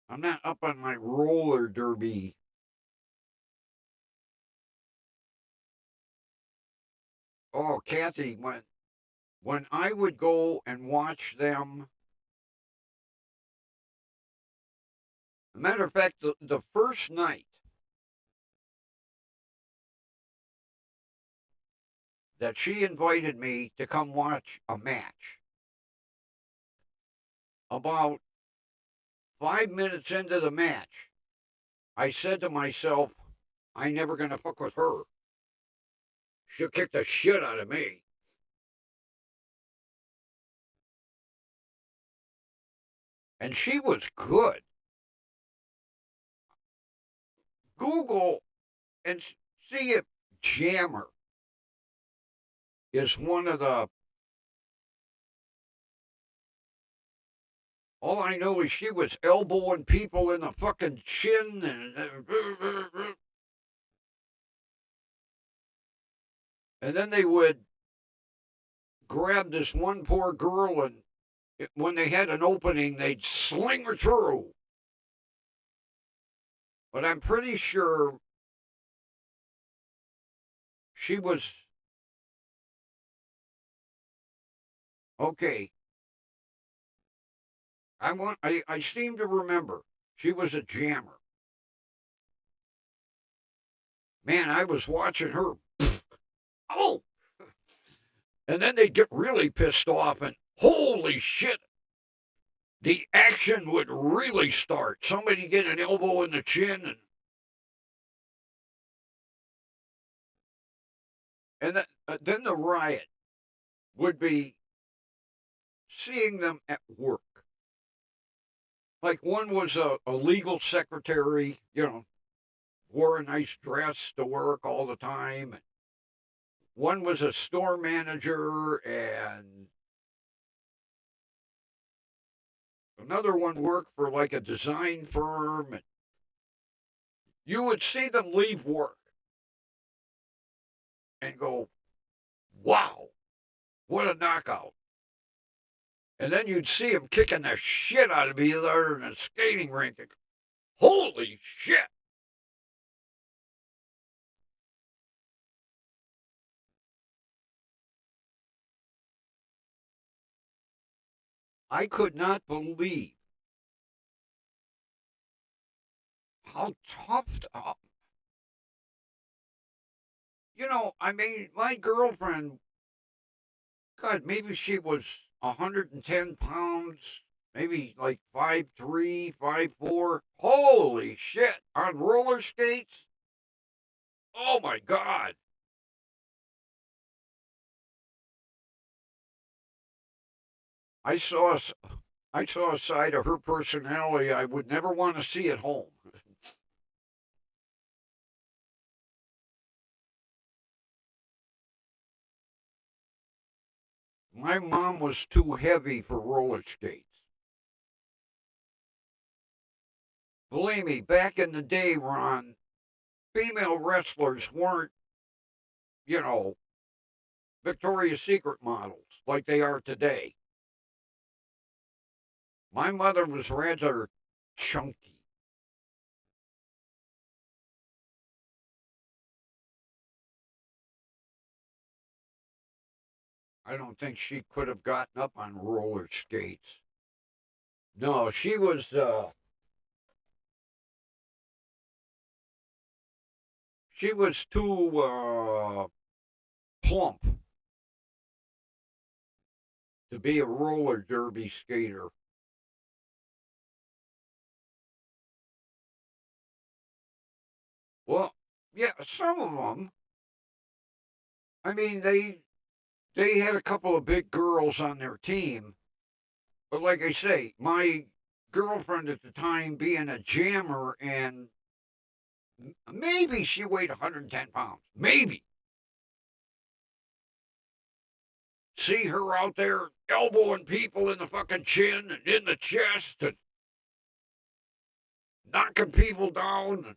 S1: I'm not up on my roller derby. Oh, Kathy, when I would go and watch them, as a matter of fact, the first night that she invited me to come watch a match, about 5 minutes into the match, I said to myself, I ain't never gonna fuck with her. She'll kick the shit out of me. And she was good. Google and see if Jammer is one of the. All I know is she was elbowing people in the fucking chin and then they would grab this one poor girl and when they had an opening, they'd sling her through. But I'm pretty sure she was okay. I seem to remember she was a jammer. Man, I was watching her. Oh, and then they'd get really pissed off and holy shit, the action would really start. Somebody get an elbow in the chin then the riot would be seeing them at work. Like one was a legal secretary, wore a nice dress to work all the time. One was a store manager, and another one worked for like a design firm. And you would see them leave work and go, wow, what a knockout. And then you'd see them kicking the shit out of each other in a skating rink. And, holy shit. I could not believe how tough. I mean, my girlfriend, God, maybe she was 110 pounds, maybe like 5'3", 5'4". Holy shit. On roller skates? Oh my God. I saw I saw a side of her personality I would never want to see at home. My mom was too heavy for roller skates. Believe me, back in the day, Ron, female wrestlers weren't, you know, Victoria's Secret models like they are today. My mother was rather chunky. I don't think she could have gotten up on roller skates. No, she was too plump to be a roller derby skater. Well, yeah, some of them. I mean, they had a couple of big girls on their team, but like I say, my girlfriend at the time being a jammer, and maybe she weighed 110 pounds, maybe. See her out there elbowing people in the fucking chin and in the chest and knocking people down. And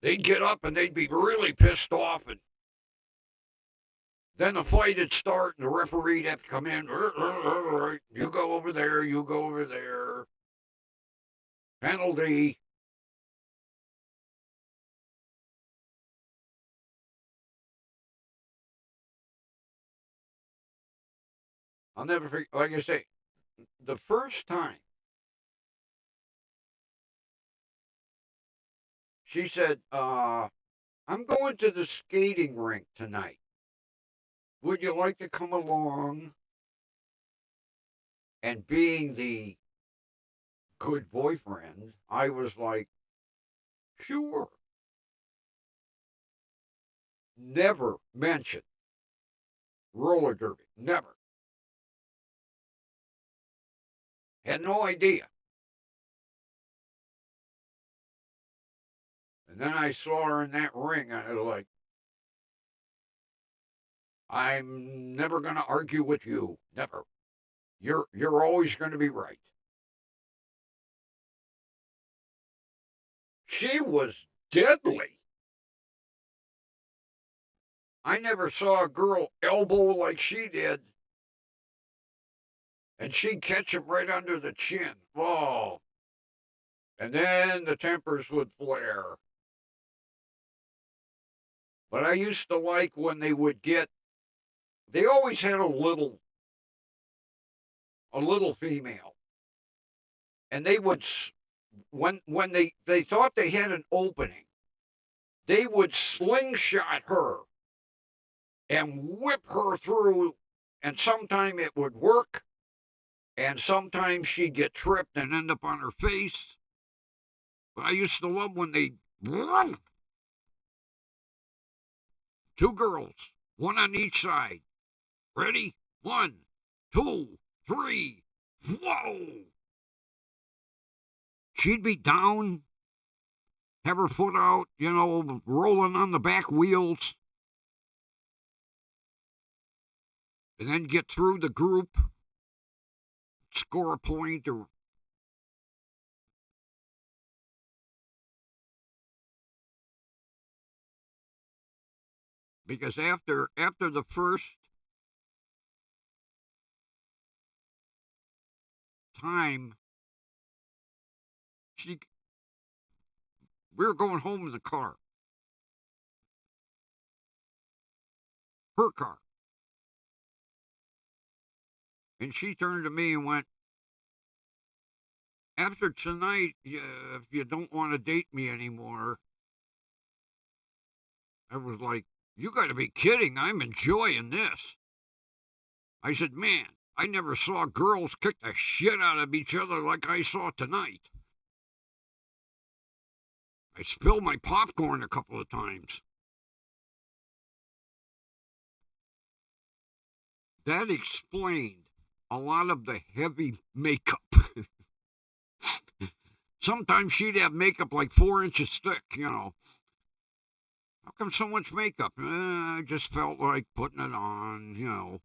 S1: they'd get up and they'd be really pissed off, and then the fight would start, and the referee'd have to come in. You go over there, you go over there. Penalty. I'll never forget, like I say, the first time she said, I'm going to the skating rink tonight. Would you like to come along? And being the good boyfriend, I was like, sure. Never mentioned roller derby. Never. Had no idea. And then I saw her in that ring, and I was like, I'm never going to argue with you. Never. You're always going to be right. She was deadly. I never saw a girl elbow like she did, and she'd catch him right under the chin. Oh, and then the tempers would flare. But I used to like when they would get. They always had a little female, and they would when they thought they had an opening, they would slingshot her and whip her through, and sometime it would work, and sometimes she'd get tripped and end up on her face. But I used to love when they two girls, one on each side. Ready? 1, 2, 3. Whoa! She'd be down, have her foot out, rolling on the back wheels, and then get through the group, score a point, or because after the first time, we were going home in the car, her car, and she turned to me and went, after tonight, if you don't want to date me anymore. I was like, you got to be kidding. I'm enjoying this. I said, man, I never saw girls kick the shit out of each other like I saw tonight. I spilled my popcorn a couple of times. That explained a lot of the heavy makeup. Sometimes she'd have makeup like 4 inches thick, How come so much makeup? I just felt like putting it on,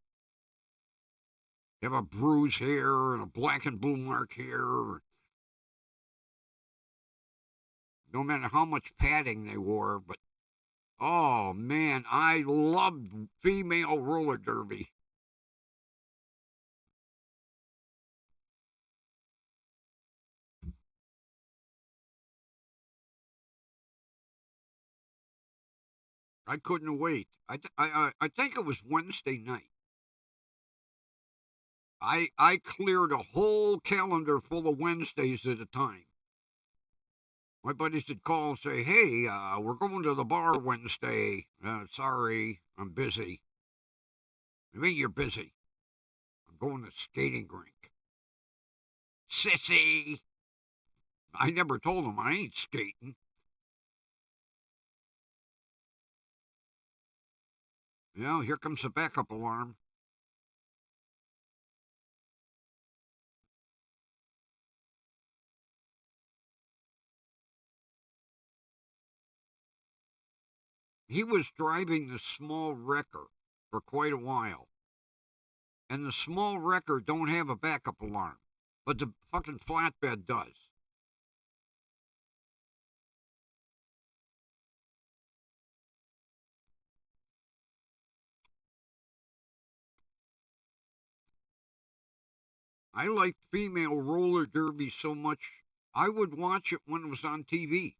S1: Have a bruise here and a black and blue mark here. no matter how much padding they wore. But oh man, I loved female roller derby. I couldn't wait. I think it was Wednesday night. I cleared a whole calendar full of Wednesdays at a time. My buddies would call and say, "Hey, we're going to the bar Wednesday. Sorry, I'm busy." I mean, you're busy. I'm going to skating rink. Sissy. I never told them I ain't skating. Here comes the backup alarm. He was driving the small wrecker for quite a while. And the small wrecker don't have a backup alarm, but the fucking flatbed does. I liked female roller derby so much, I would watch it when it was on TV.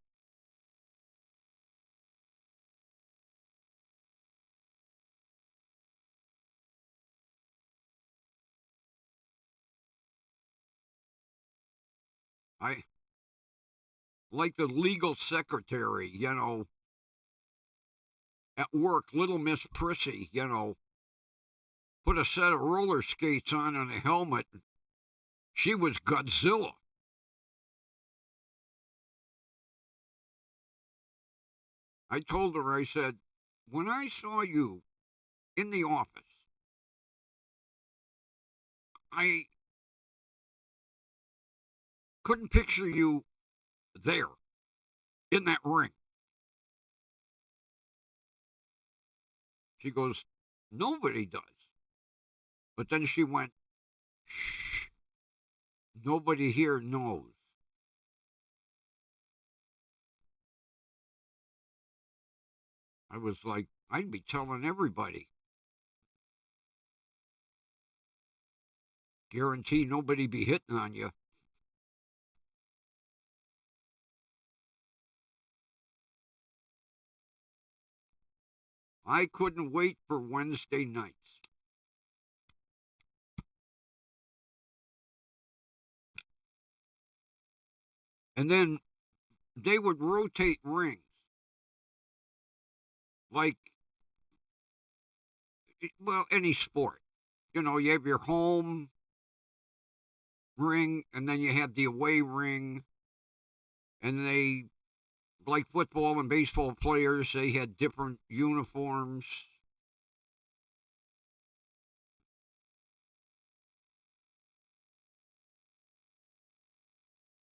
S1: I like the legal secretary, at work, little Miss Prissy, put a set of roller skates on and a helmet. She was Godzilla. I told her, I said, when I saw you in the office, I couldn't picture you there in that ring. She goes, nobody does. But then she went, shh, nobody here knows. I was like, I'd be telling everybody. Guarantee nobody be hitting on you. I couldn't wait for Wednesday nights. And then they would rotate rings. Like, well, any sport. You have your home ring, and then you have the away ring. And they, like football and baseball players, they had different uniforms.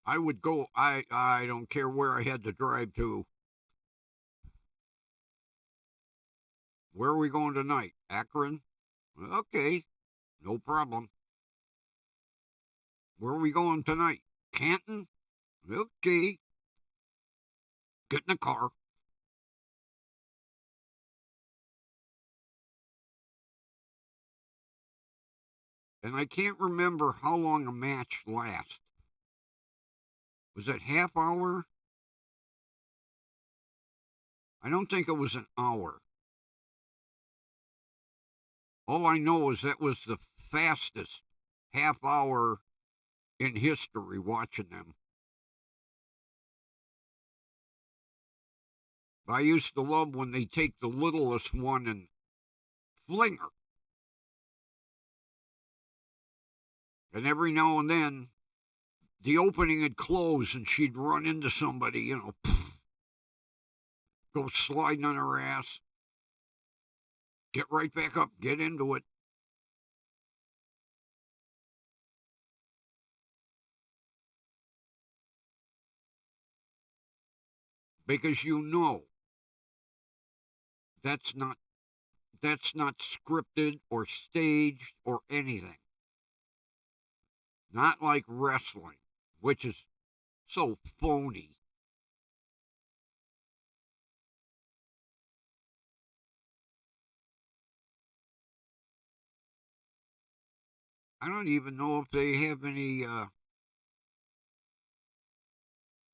S1: I would go, I don't care where I had to drive to. Where are we going tonight? Akron? Okay, no problem. Where are we going tonight? Canton? Okay. Get in the car. And I can't remember how long a match lasts. Was it half hour? I don't think it was an hour. All I know is that was the fastest half hour in history watching them. I used to love when they take the littlest one and fling her. And every now and then, the opening would close and she'd run into somebody, go sliding on her ass, get right back up, get into it. Because that's not scripted or staged or anything. Not like wrestling, which is so phony. I don't even know if they have any. I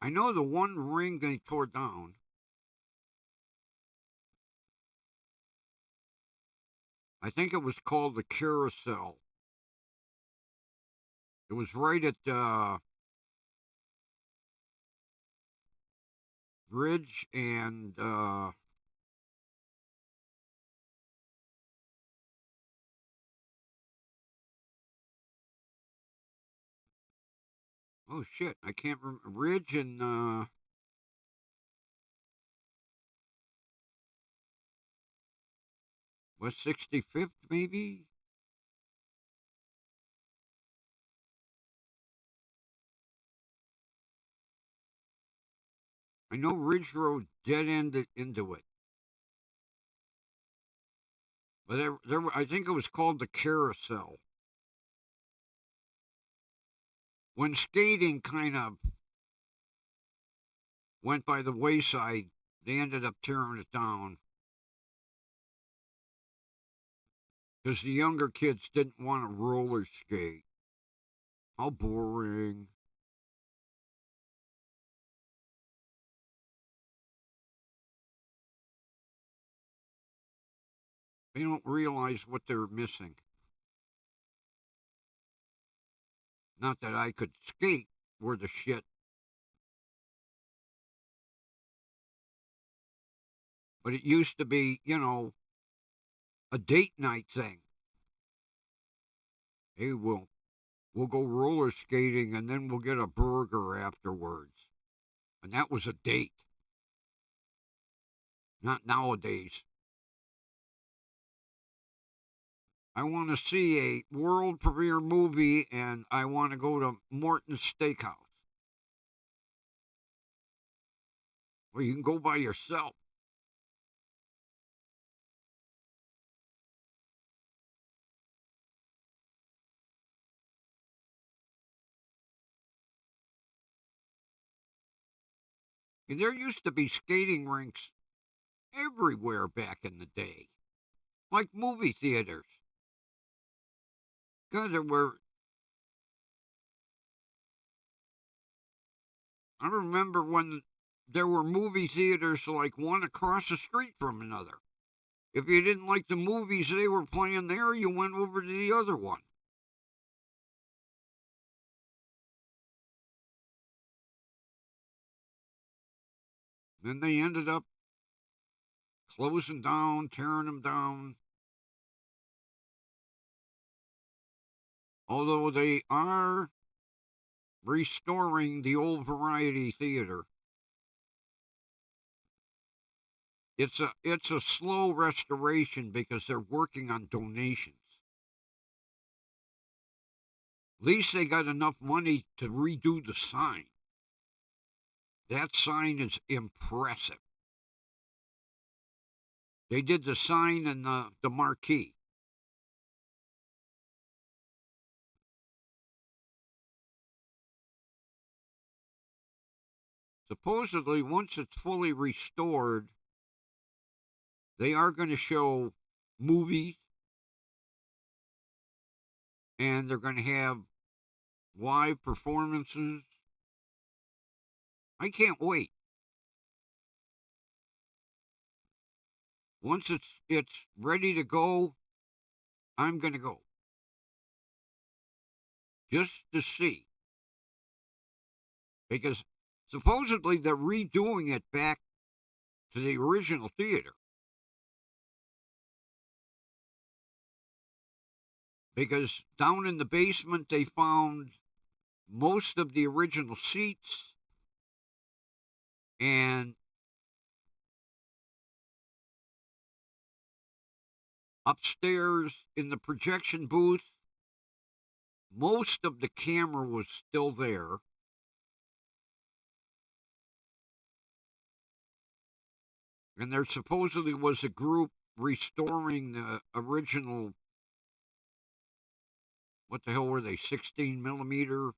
S1: know the one ring they tore down. I think it was called the Carousel. It was right at Ridge and oh shit, I can't remember Ridge and West 65th maybe. I know Ridge Road dead ended into it, but I think it was called the Carousel. When skating kind of went by the wayside, they ended up tearing it down because the younger kids didn't want to roller skate. How boring. They don't realize what they're missing. Not that I could skate worth a shit, but it used to be, a date night thing. Hey, we'll go roller skating and then we'll get a burger afterwards. And that was a date. Not nowadays. I want to see a world premiere movie and I want to go to Morton's Steakhouse. Well, you can go by yourself. And there used to be skating rinks everywhere back in the day, like movie theaters. God, I remember when there were movie theaters like one across the street from another. If you didn't like the movies they were playing there, you went over to the other one. Then they ended up closing down, tearing them down. Although they are restoring the old Variety Theater. It's a slow restoration because they're working on donations. At least they got enough money to redo the sign. That sign is impressive. They did the sign and the marquee. Supposedly, once it's fully restored, they are going to show movies and they're going to have live performances. I can't wait. Once it's ready to go, I'm going to go. Just to see. Because supposedly they're redoing it back to the original theater. Because down in the basement they found most of the original seats and upstairs in the projection booth, most of the camera was still there. And there supposedly was a group restoring the original, what the hell were they, 16 millimeter?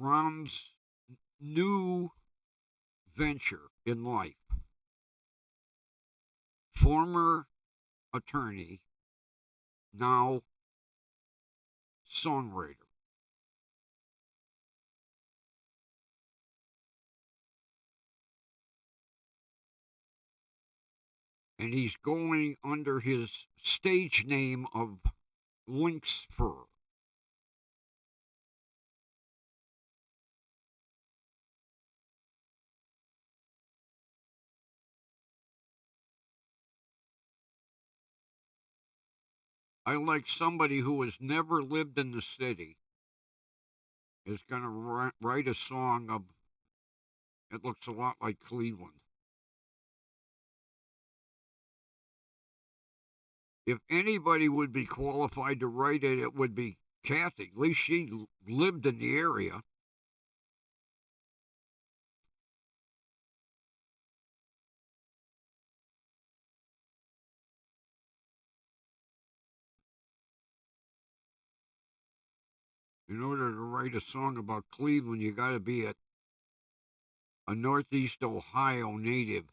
S1: Ron's new venture in life. Former attorney, now songwriter. And he's going under his stage name of Lynx Fur. I like somebody who has never lived in the city is going to write a song of, it looks a lot like Cleveland. If anybody would be qualified to write it, it would be Kathy. At least she lived in the area. In order to write a song about Cleveland, you got to be a Northeast Ohio native.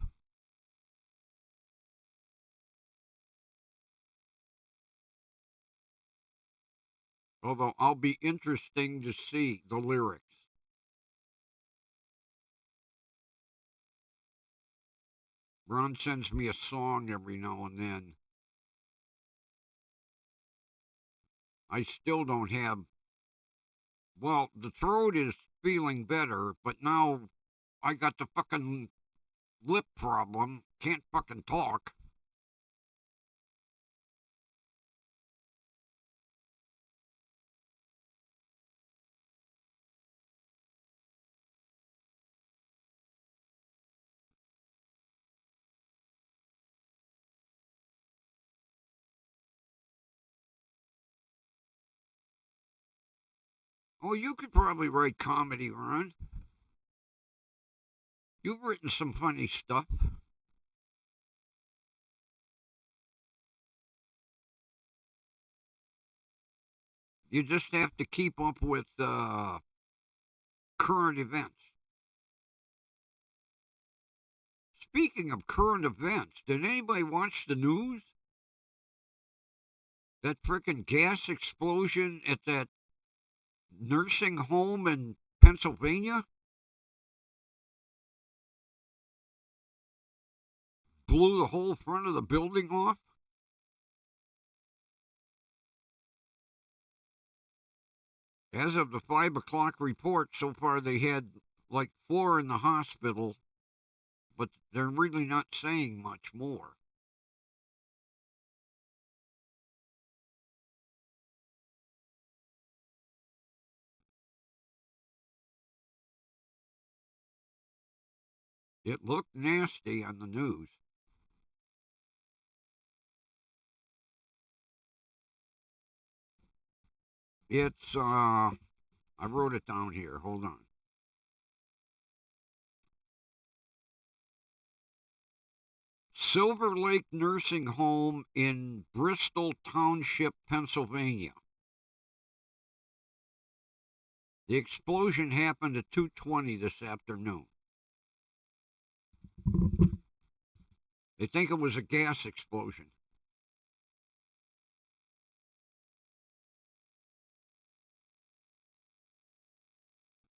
S1: Although I'll be interesting to see the lyrics. Ron sends me a song every now and then. I still don't have. Well, the throat is feeling better, but now I got the fucking lip problem. Can't fucking talk. Oh, you could probably write comedy, Ron. You've written some funny stuff. You just have to keep up with current events. Speaking of current events, did anybody watch the news? That frickin' gas explosion at that nursing home in Pennsylvania? Blew the whole front of the building off? As of the 5 o'clock report, so far they had like 4 in the hospital, but they're really not saying much more. It looked nasty on the news. It's, I wrote it down here. Hold on. Silver Lake Nursing Home in Bristol Township, Pennsylvania. The explosion happened at 2:20 this afternoon. They think it was a gas explosion.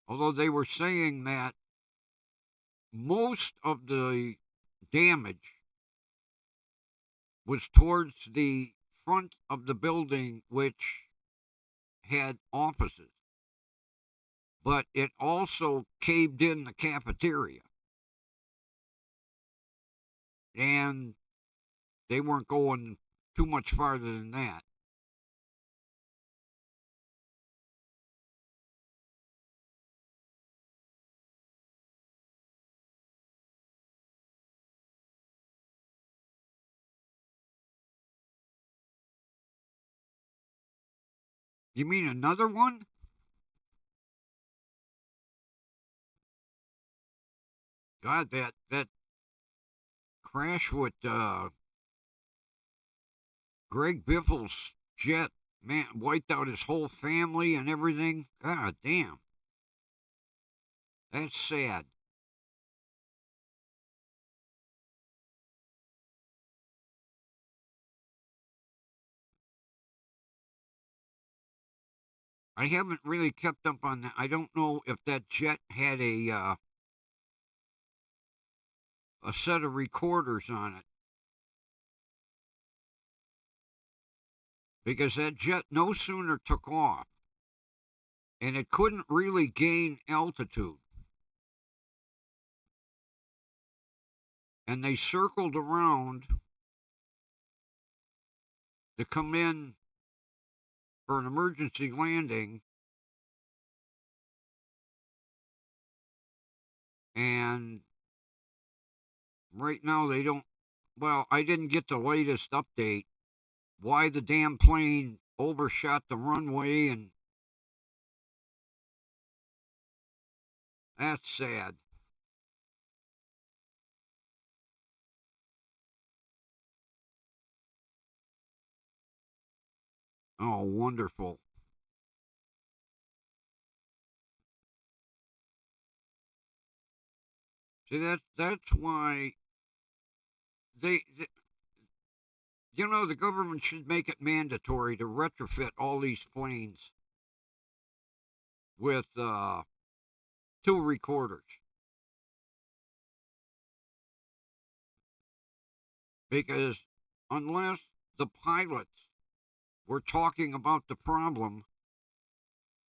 S1: Although they were saying that most of the damage was towards the front of the building, which had offices. But it also caved in the cafeteria. And they weren't going too much farther than that. You mean another one? God, that crash with Greg Biffle's jet, man, wiped out his whole family and everything. God damn. That's sad. I haven't really kept up on that. I don't know if that jet had a set of recorders on it, because that jet no sooner took off and it couldn't really gain altitude. And they circled around to come in for an emergency landing. And right now they don't. Well, I didn't get the latest update. Why the damn plane overshot the runway, and that's sad. Oh, wonderful. See, that's why they the government should make it mandatory to retrofit all these planes with two recorders, because unless the pilots were talking about the problem,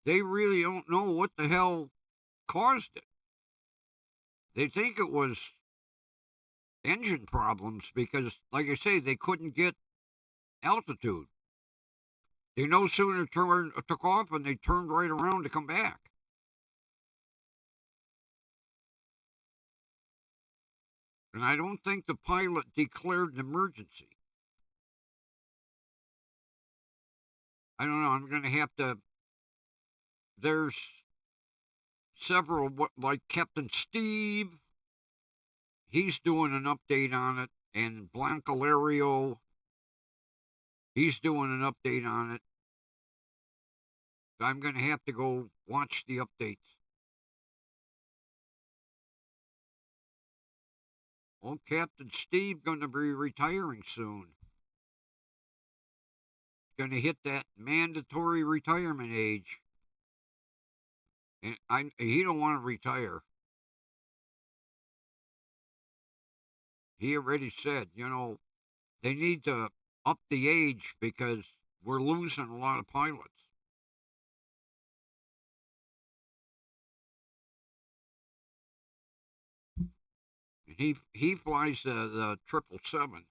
S1: they really don't know what the hell caused it. They think it was engine problems because, like I say, they couldn't get altitude. They no sooner took off and they turned right around to come back. And I don't think the pilot declared an emergency. I don't know. I'm going to have to. There's several, like Captain Steve. He's doing an update on it, and Blancalario, he's doing an update on it. I'm going to have to go watch the updates. Well, Captain Steve going to be retiring soon. Going to hit that mandatory retirement age, and he don't want to retire. He already said, they need to up the age because we're losing a lot of pilots. He flies the 777.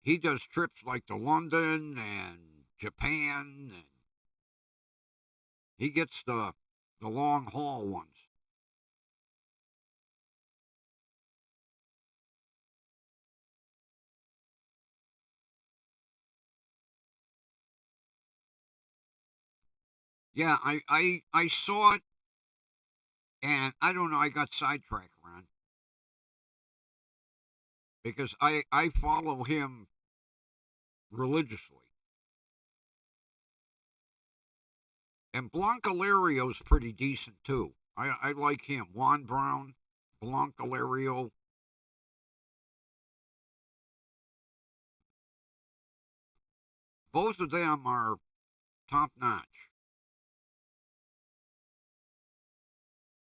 S1: He does trips like to London and Japan, and he gets the long haul ones. Yeah, I saw it, and I don't know. I got sidetracked, Ron, because I follow him religiously. And Blancalario's pretty decent too. I like him. Juan Brown, Blancalario. Both of them are top notch.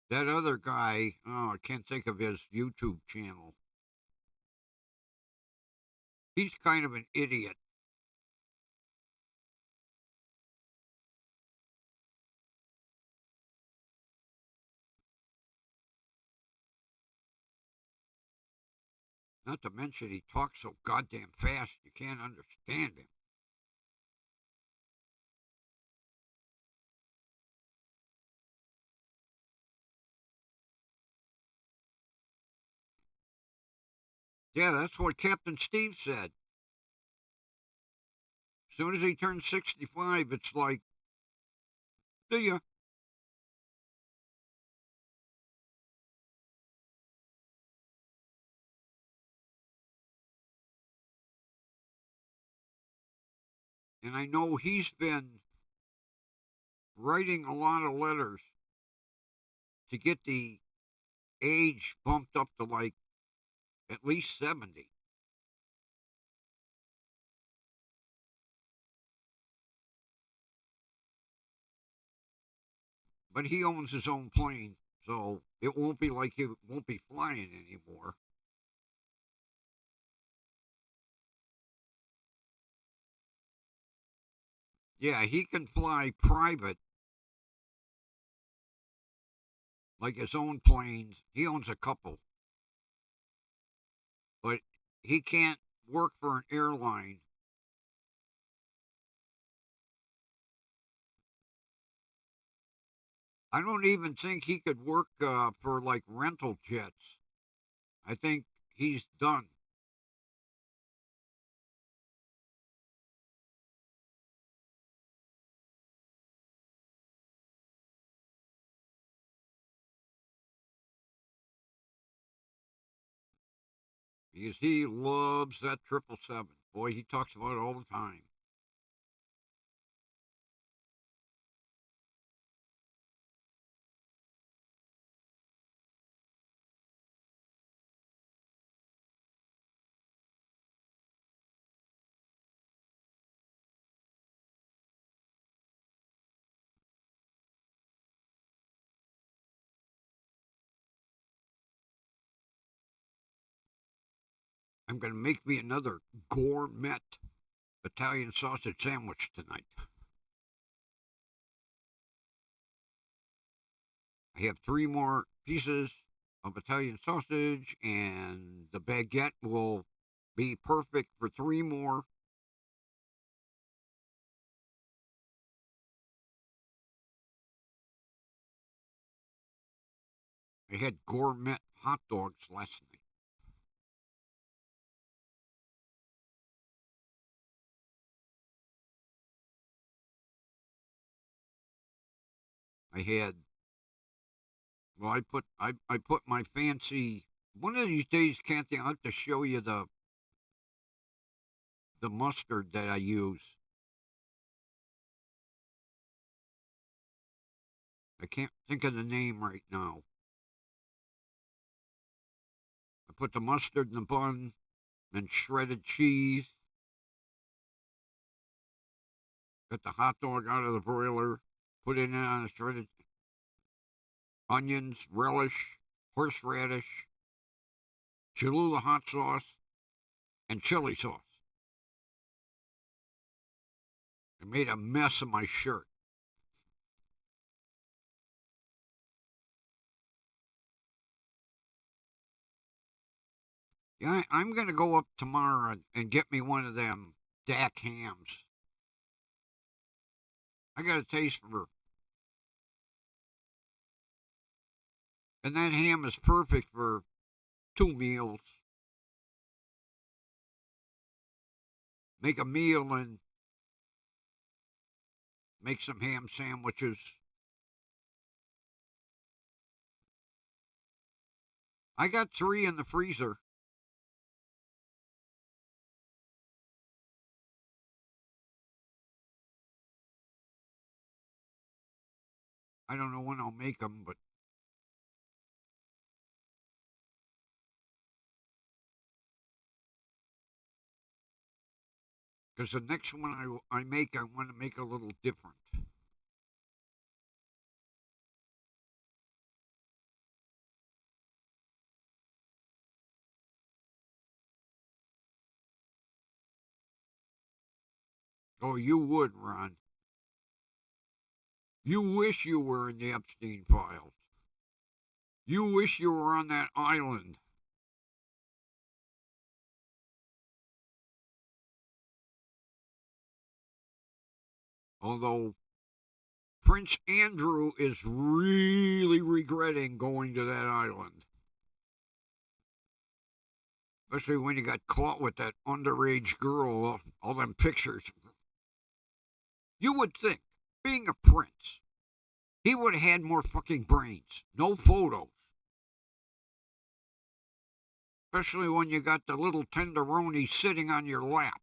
S1: That other guy, I can't think of his YouTube channel. He's kind of an idiot. Not to mention he talks so goddamn fast you can't understand him. Yeah, that's what Captain Steve said. As soon as he turns 65, it's like, see ya. And I know he's been writing a lot of letters to get the age bumped up to like at least 70. But he owns his own plane, so it won't be like he won't be flying anymore. Yeah, he can fly private, like his own planes. He owns a couple. But he can't work for an airline. I don't even think he could work for like rental jets. I think he's done. Because he loves that 777. Boy, he talks about it all the time. I'm going to make me another gourmet Italian sausage sandwich tonight. I have 3 more pieces of Italian sausage, and the baguette will be perfect for 3 more. I had gourmet hot dogs last night. I had, well, I put my fancy. One of these days, Kathy, I'll have to show you the mustard that I use. I can't think of the name right now. I put the mustard in the bun and shredded cheese. Got the hot dog out of the broiler, put it in on the shredded onions, relish, horseradish, Cholula hot sauce, and chili sauce. I made a mess of my shirt. Yeah, I'm going to go up tomorrow and get me one of them Dak hams. I got a taste for, and that ham is perfect for 2 meals. Make a meal and make some ham sandwiches. I got 3 in the freezer. I don't know when I'll make them, but because the next one I make, I want to make a little different. Oh, you would, Ron. You wish you were in the Epstein files. You wish you were on that island. Although Prince Andrew is really regretting going to that island. Especially when he got caught with that underage girl, all them pictures. You would think, being a prince, he would have had more fucking brains. No photos. Especially when you got the little tenderoni sitting on your lap.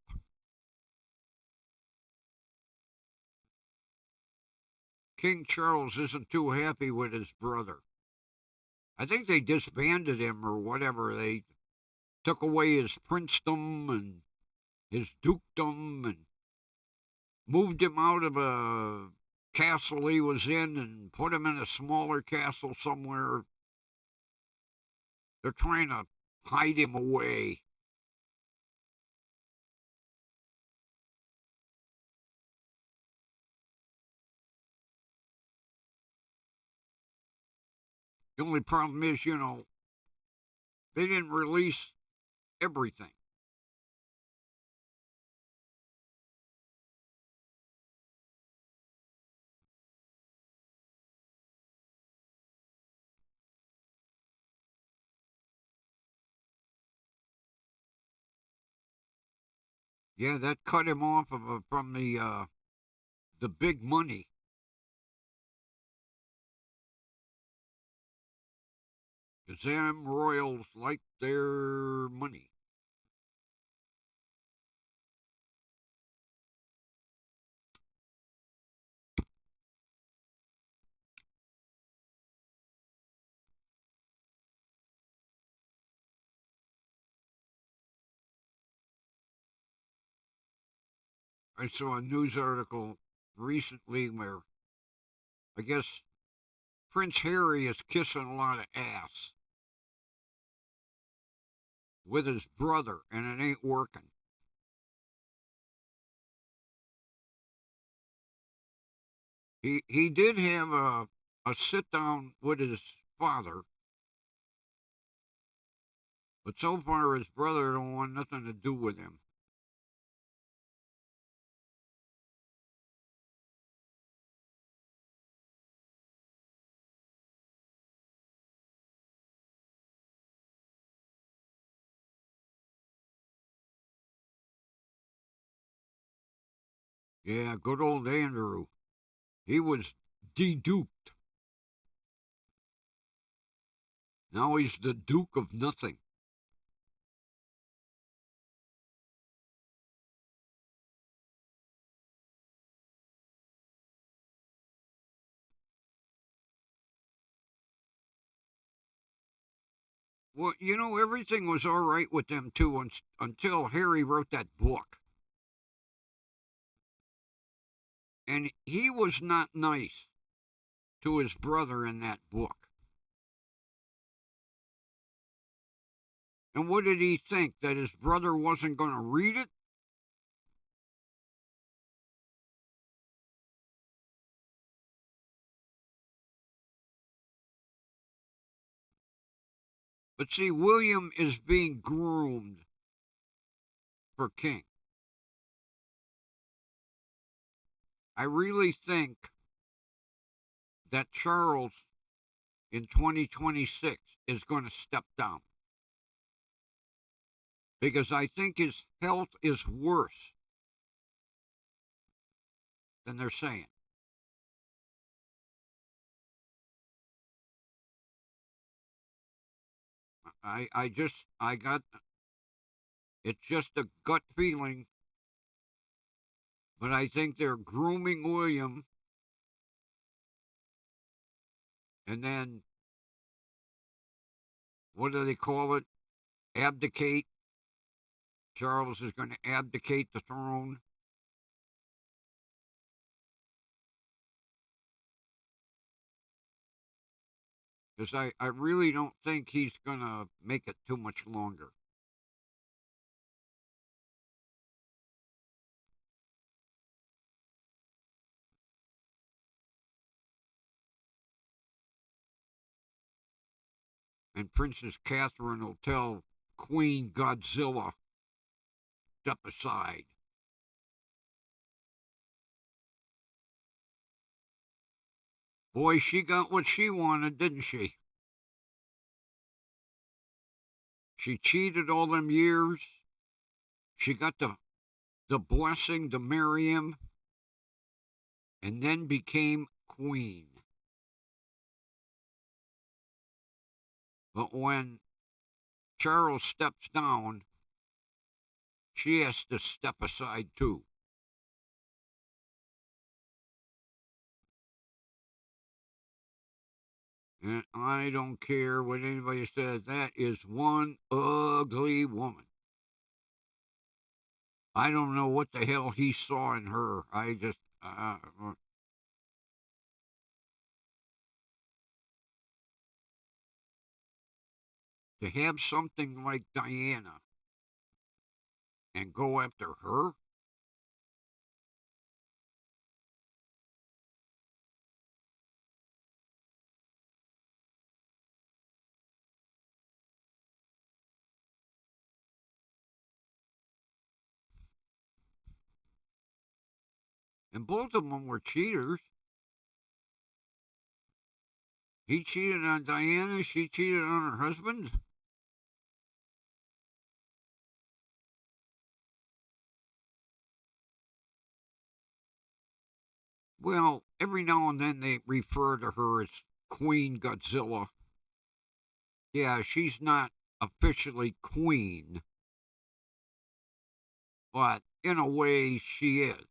S1: King Charles isn't too happy with his brother. I think they disbanded him or whatever. They took away his princedom and his dukedom and moved him out of a castle he was in and put him in a smaller castle somewhere. They're trying to hide him away. The only problem is, they didn't release everything. Yeah, that cut him off from the big money. Because them royals like their money. I saw a news article recently where I guess Prince Harry is kissing a lot of ass with his brother, and it ain't working. He did have a sit down with his father, but so far his brother don't want nothing to do with him. Yeah, good old Andrew. He was de-duped. Now he's the Duke of Nothing. Well, everything was all right with them too until Harry wrote that book. And he was not nice to his brother in that book. And what did he think? That his brother wasn't going to read it? But see, William is being groomed for king. I really think that Charles in 2026 is going to step down. Because I think his health is worse than they're saying. I got, it's just a gut feeling, but I think they're grooming William, and then, what do they call it? Abdicate. Charles is going to abdicate the throne. Because I really don't think he's going to make it too much longer. And Princess Catherine will tell Queen Godzilla, step aside. Boy, she got what she wanted, didn't she? She cheated all them years. She got the blessing to marry him, and then became queen. But when Charles steps down, she has to step aside too. And I don't care what anybody says. That is one ugly woman. I don't know what the hell he saw in her. I just. To have something like Diana and go after her? And both of them were cheaters. He cheated on Diana, she cheated on her husband. Well, every now and then they refer to her as Queen Godzilla. Yeah, she's not officially queen, but in a way she is.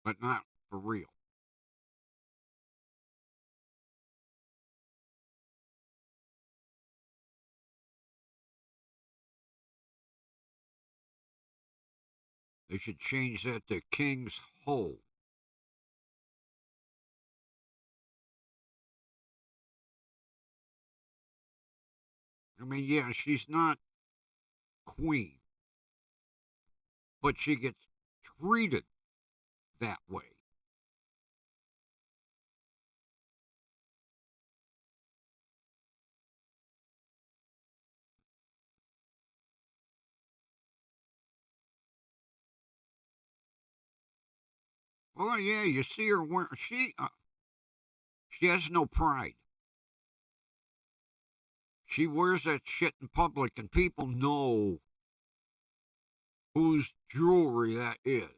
S1: But not for real. They should change that to King's Hole. I mean, yeah, she's not queen, but she gets treated that way. Well, yeah, you see her wearing she has no pride. She wears that shit in public, and people know whose jewelry that is,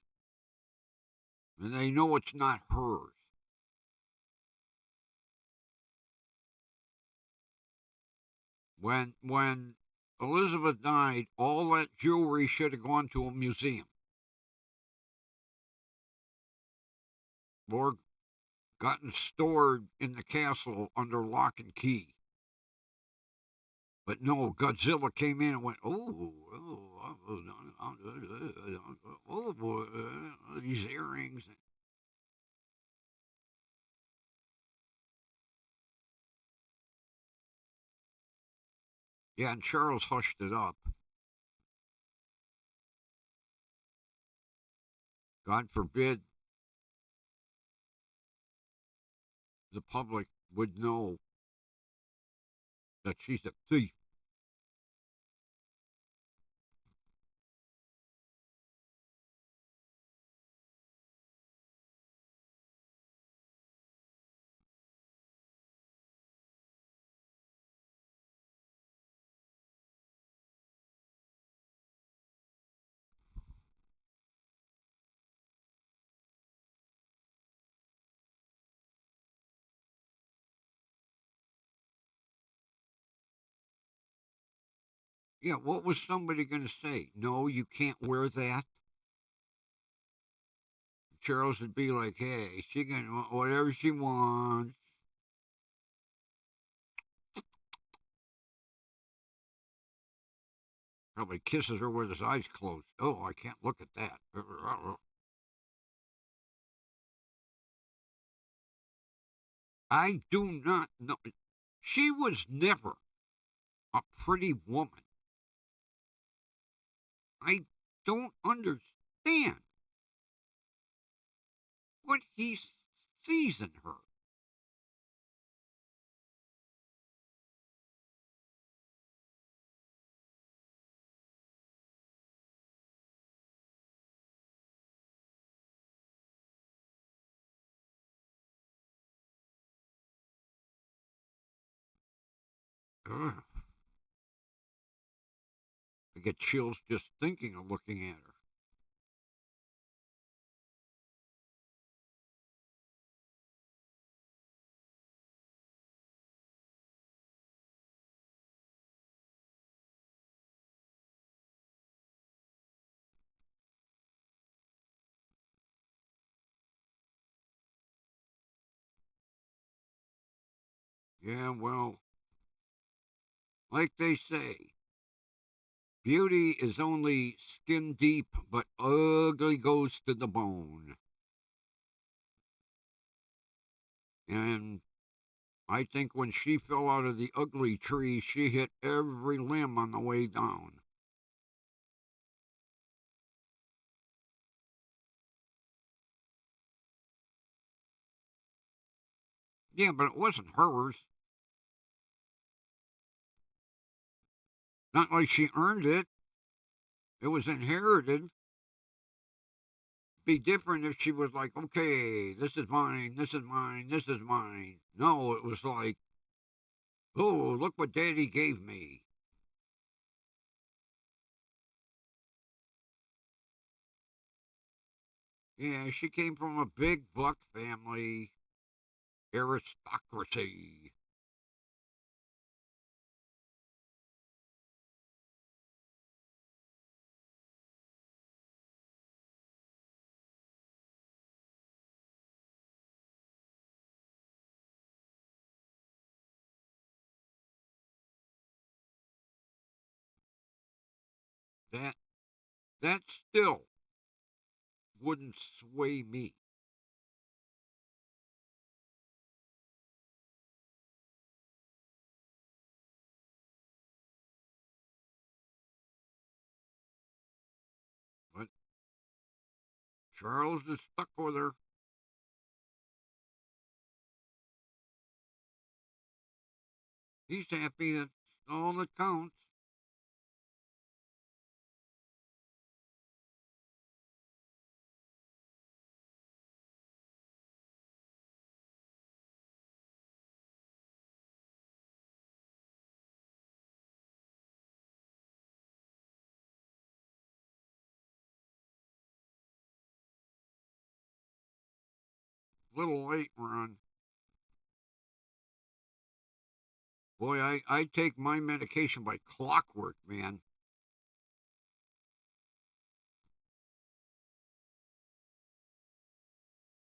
S1: and they know it's not hers. When Elizabeth died, all that jewelry should have gone to a museum or gotten stored in the castle under lock and key. But no, Godzilla came in and went, oh boy, these earrings. Yeah, and Charles hushed it up. God forbid the public would know that she's a thief. Yeah, what was somebody going to say? No, you can't wear that. Charles would be like, hey, she can whatever she wants. Probably kisses her with his eyes closed. Oh, I can't look at that. I do not know. She was never a pretty woman. I don't understand what he sees in her. Ugh. I get chills just thinking of looking at her. Yeah, well, like they say, beauty is only skin deep, but ugly goes to the bone. And I think when she fell out of the ugly tree, she hit every limb on the way down. Yeah, but it wasn't hers. Not like she earned it. It was inherited. Be different if she was like, okay, this is mine, this is mine, this is mine. No, it was like, oh, look what daddy gave me. Yeah, she came from a big buck family, aristocracy. That that still wouldn't sway me. But Charles is stuck with her. He's happy. That's all that counts. Little late, Ron. Boy, I take my medication by clockwork, man.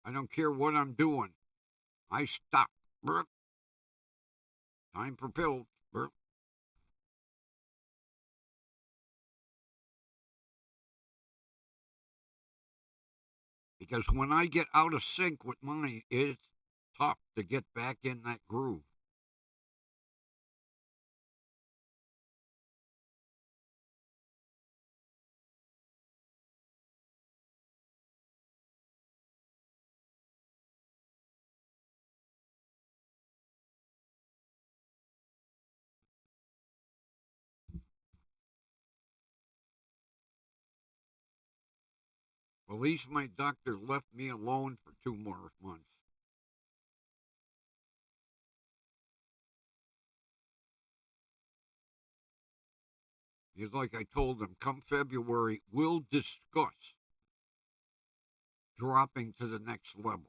S1: I don't care what I'm doing. I stop. Burp. Time for pills. Burp. Because when I get out of sync with mine, it's tough to get back in that groove. At least my doctor left me alone for 2 more months. It's like I told him, come February, we'll discuss dropping to the next level.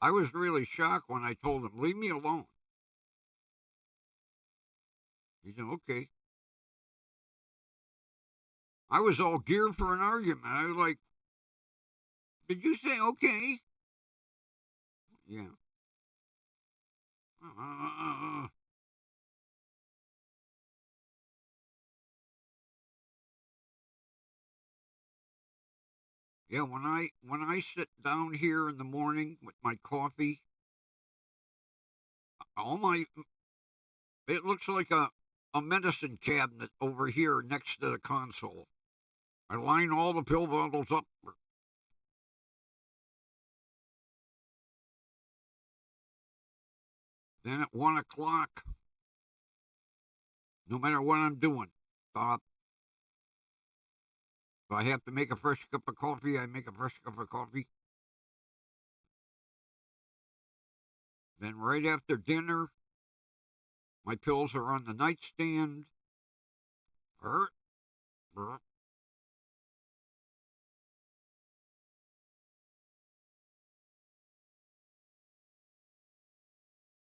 S1: I was really shocked when I told him, leave me alone. He said, okay. I was all geared for an argument. I was like, did you say okay? Yeah. Uh, yeah, when I sit down here in the morning with my coffee, all my it looks like a medicine cabinet over here next to the console. I line all the pill bottles up. Then at 1 o'clock, no matter what I'm doing, stop. If I have to make a fresh cup of coffee, I make a fresh cup of coffee. Then right after dinner, my pills are on the nightstand. Hurt.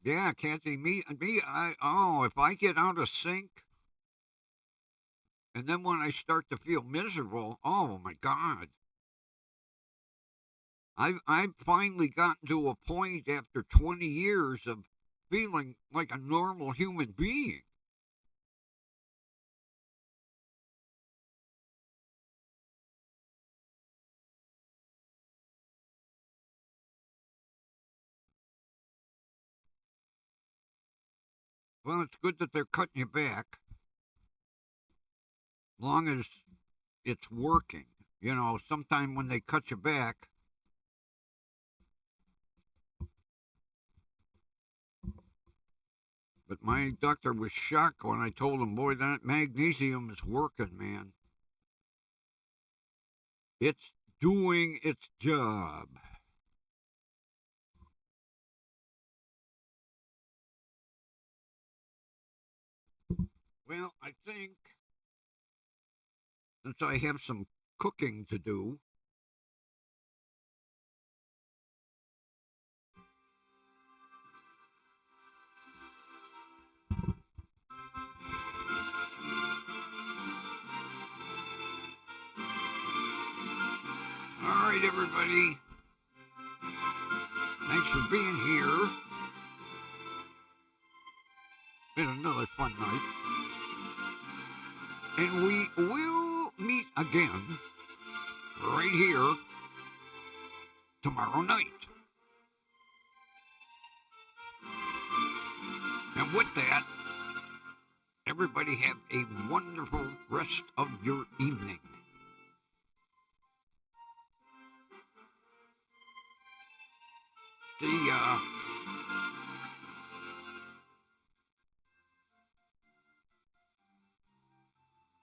S1: Yeah, Kathy, if I get out of sync, and then when I start to feel miserable, oh my God. I've finally gotten to a point after 20 years of feeling like a normal human being. Well, it's good that they're cutting you back, long as it's working. You know, sometime when they cut you back, but my doctor was shocked when I told him, boy, that magnesium is working, man. It's doing its job. Well, I think since I have some cooking to do, all right, everybody. Thanks for being here. Been another fun night. And we will meet again right here tomorrow night. And with that, everybody have a wonderful rest of your evening. See ya.